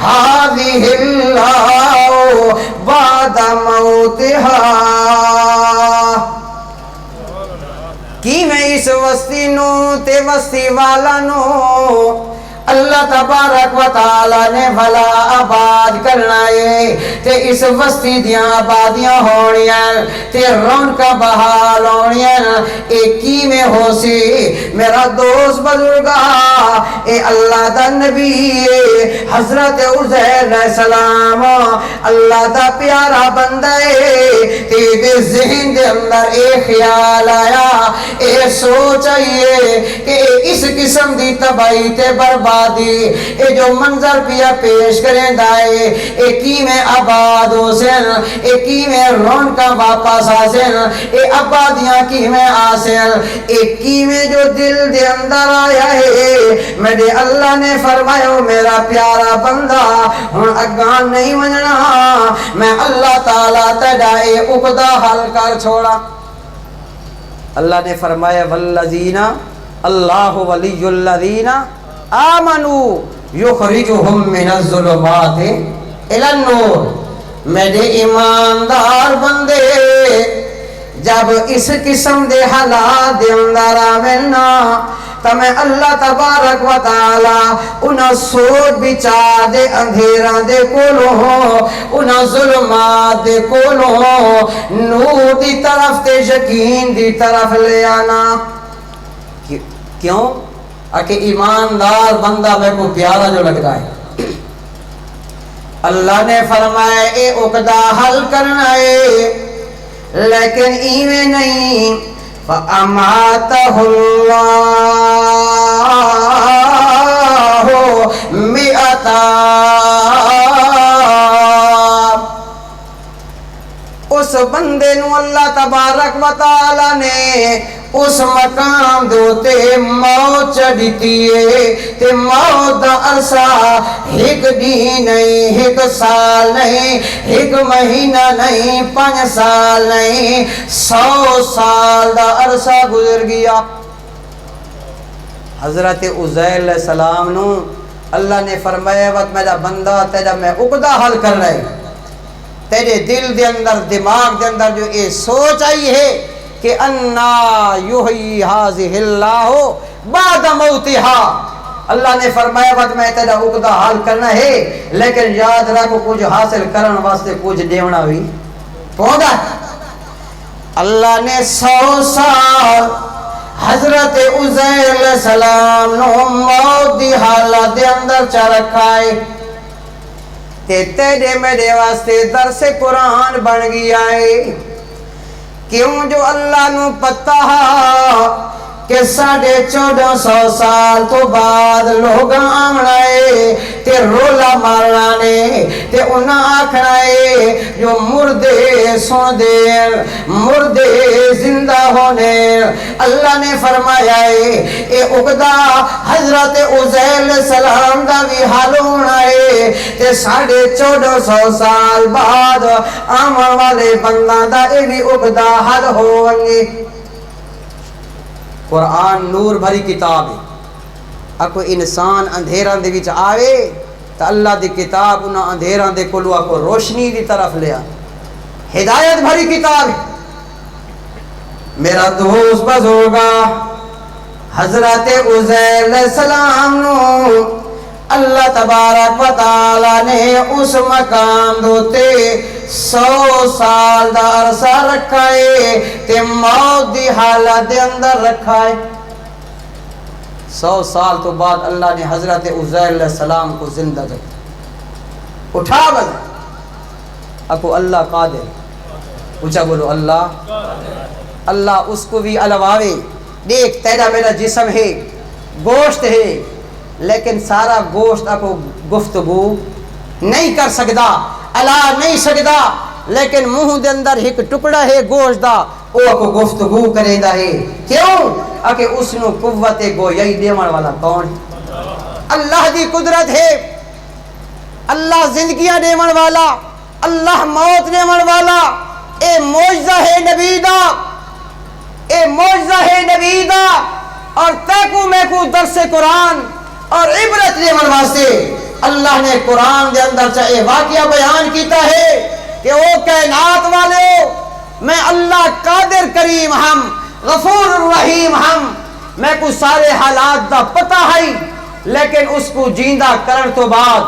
ہذہ اللہ بعد موتہا، کی میں اس وستی نو تے وستی والا نو اللہ تبارک و تعالی نے بھلا آباد کرنا ہے، تے اس وستی دیاں آبادیاں ہونیاں، تے رونقاں بحال ہونیاں، ایک کی میں ہو سی میرا دوست بزرگا، اے اللہ دا نبی حضرت عزیر علیہ السلام اللہ دا پیارا بندہ ہے، تیرے ذہن دے اندر ایک خیال آیا، اے سوچ آئیے کہ اس قسم دی تباہی تے برباد اے جو منظر پیا پیش کریں دائے، اے کی میں آباد ہو سن، اے کی میں رونقاں واپس آسن، اے آبادیاں کی میں آسن، اے کی میں جو دل دے اندر آیا ہے، میرے اللہ نے فرمایا میرا پیارا بندہ ہن اگان نہیں مننا، میں اللہ تعالیٰ تیرا اے عقدہ حل کر چھوڑا۔ اللہ نے فرمایا والذین اللہ ولی الذین آمنوا یخرجہم من الظلمات الی النور، میرے ایماندار بندے جب اس قسم دے حالات دے اندر آوینا تو میں اللہ تبارک و تعالی انہاں سوچ بچا دے اندھیران دے کولو انہاں ظلمات دے کولو نور دی طرف تے یقین دی طرف لے آنا۔ کیوں؟ کہ ایماندار بندہ میں کو پیارا جو لگ رہا ہے، اللہ نے فرمایا اے عقدہ حل کرنا ہے، لیکن ایویں نہیں، فَأَمَاتَهُ اللَّهُ مِئَةَ عام، اس بندے نو اللہ تبارک و تعالی نے اس مقام دوتے موت چڑھتی ہے، تے موت دا عرصہ ایک دن نہیں، ایک سال نہیں، ایک مہینہ نہیں، 5 سال نہیں، 100 سال دا عرصہ گزر گیا۔ حضرت عزیر علیہ السلام نو اللہ نے فرمایا وقت میرا بندہ تیرا میں عقدہ حل کر رہے، تیرے دل دے اندر دماغ دے اندر جو یہ سوچ آئی ہے کہ انا یحیی ھذہ اللہ بعد موتہا، اللہ نے فرمایا بات میں تیرا عقدہ حال کرنا ہے لیکن یاد رکھو کچھ حاصل کرن واسطے کچھ دیونا بھی پودا. اللہ نے 100 سال حضرت عزیر علیہ السلام نو موت دی حالت دے اندر چا رکھا ہے تے تیرے میرے واسطے درس قرآن بن گیا ہے. کیوں جو اللہ نو پتہ کہ 1450 سال تو بعد لوگ آمنا ہے تے رولا مارنا نے تے انہاں آکھنا ہے جو مردے سن دے مردے زندہ ہونے. اللہ نے فرمایا ہے اے عقدہ حضرت عزیر علیہ السلام دا بھی حل ہونا ہے تے 1450 سال بعد آمن والے بندہ دا اے بھی عقدہ حل ہوئنگے. قرآن نور بھری کتاب ہے. اکو انسان اندھیران دے وچ آوے تا اللہ دی کتاب انہاں اندھیران دے کولو اکو روشنی دی طرف لیا. ہدایت بھری کتاب ہے. میرا دوست بزرگا حضرت عزیر علیہ السلام نو اللہ تبارک و تعالی نے اس مقام دوتے 100 سال دا عرصہ رکھا ہے تے موت دی حالت دے اندر رکھا ہے. 100 سال تو بعد اللہ نے حضرت عزیر علیہ السلام کو زندہ کر اٹھا بنا. اکو اللہ قادر اونچا بولو اللہ. اللہ اس کو بھی علواوے. دیکھ تیرا میرا جسم ہے گوشت ہے لیکن سارا گوشت اکو گفتگو نہیں کر سکتا الا نہیں سکتا لیکن منہ دے اندر ایک ٹکڑا ہے گوشت دا او اکو گفتگو کرے دا ہے. کیوں اکے اس نو قوت گویائی دیون والا کون؟ اللہ دی قدرت ہے. اللہ زندگیاں دیون والا اللہ موت دیون والا. اے معجزہ ہے نبی دا اے معجزہ ہے نبی دا. اور تیکو میں کو درس قرآن اور عبرت دیون واسطے اللہ نے قرآن دے اندر چاہے واقعہ بیان کیتا ہے کہ او کائنات والے میں اللہ قادر کریم ہم غفور الرحیم ہم میں کو سارے حالات دا پتہ ہے لیکن اس کو جیندہ کرن تو بعد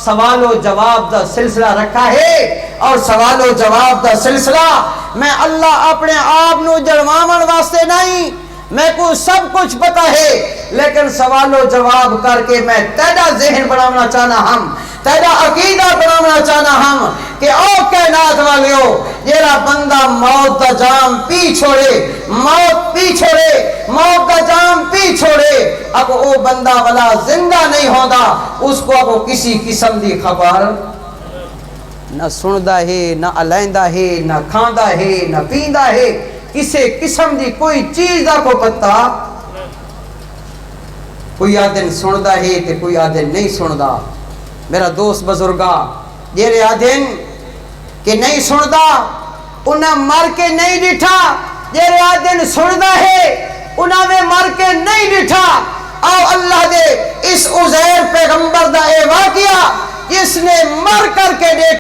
سوال و جواب دا سلسلہ رکھا ہے. اور سوال و جواب دا سلسلہ میں اللہ اپنے آپ نو جڑواون واسطے نہیں میں کو سب کچھ پتا ہے لیکن سوال و جواب کر کے میں تیرا ذہن بنانا چاہنا ہم تیرا عقیدہ بنانا چاہنا ہم کہ او کائنات والیو جیڑا بندہ موت دا جام پی چھوڑے موت پی چھوڑے موت دا جام پی چھوڑے اب او بندہ والا زندہ نہیں ہوتا. اس کو اب کسی قسم دی خبر نہ سندا ہے نہ علیندا ہے نہ کھاندا ہے نہ پیندا ہے. کسے قسم دی کوئی چیز دا کو پتہ. کوئی آدن سندا ہے تے کوئی آدن نہیں سندا. میرا دوست بزرگا جیرے آدن کہ نہیں سندا انہاں مر کے نہیں ڈٹھا. جیرے آدن سندا ہے انہاں میں مر کے نہیں ڈٹھا. آؤ اللہ دے اس عزیر پیغمبر دا اے واقعہ جس نے مر کر کے دیکھا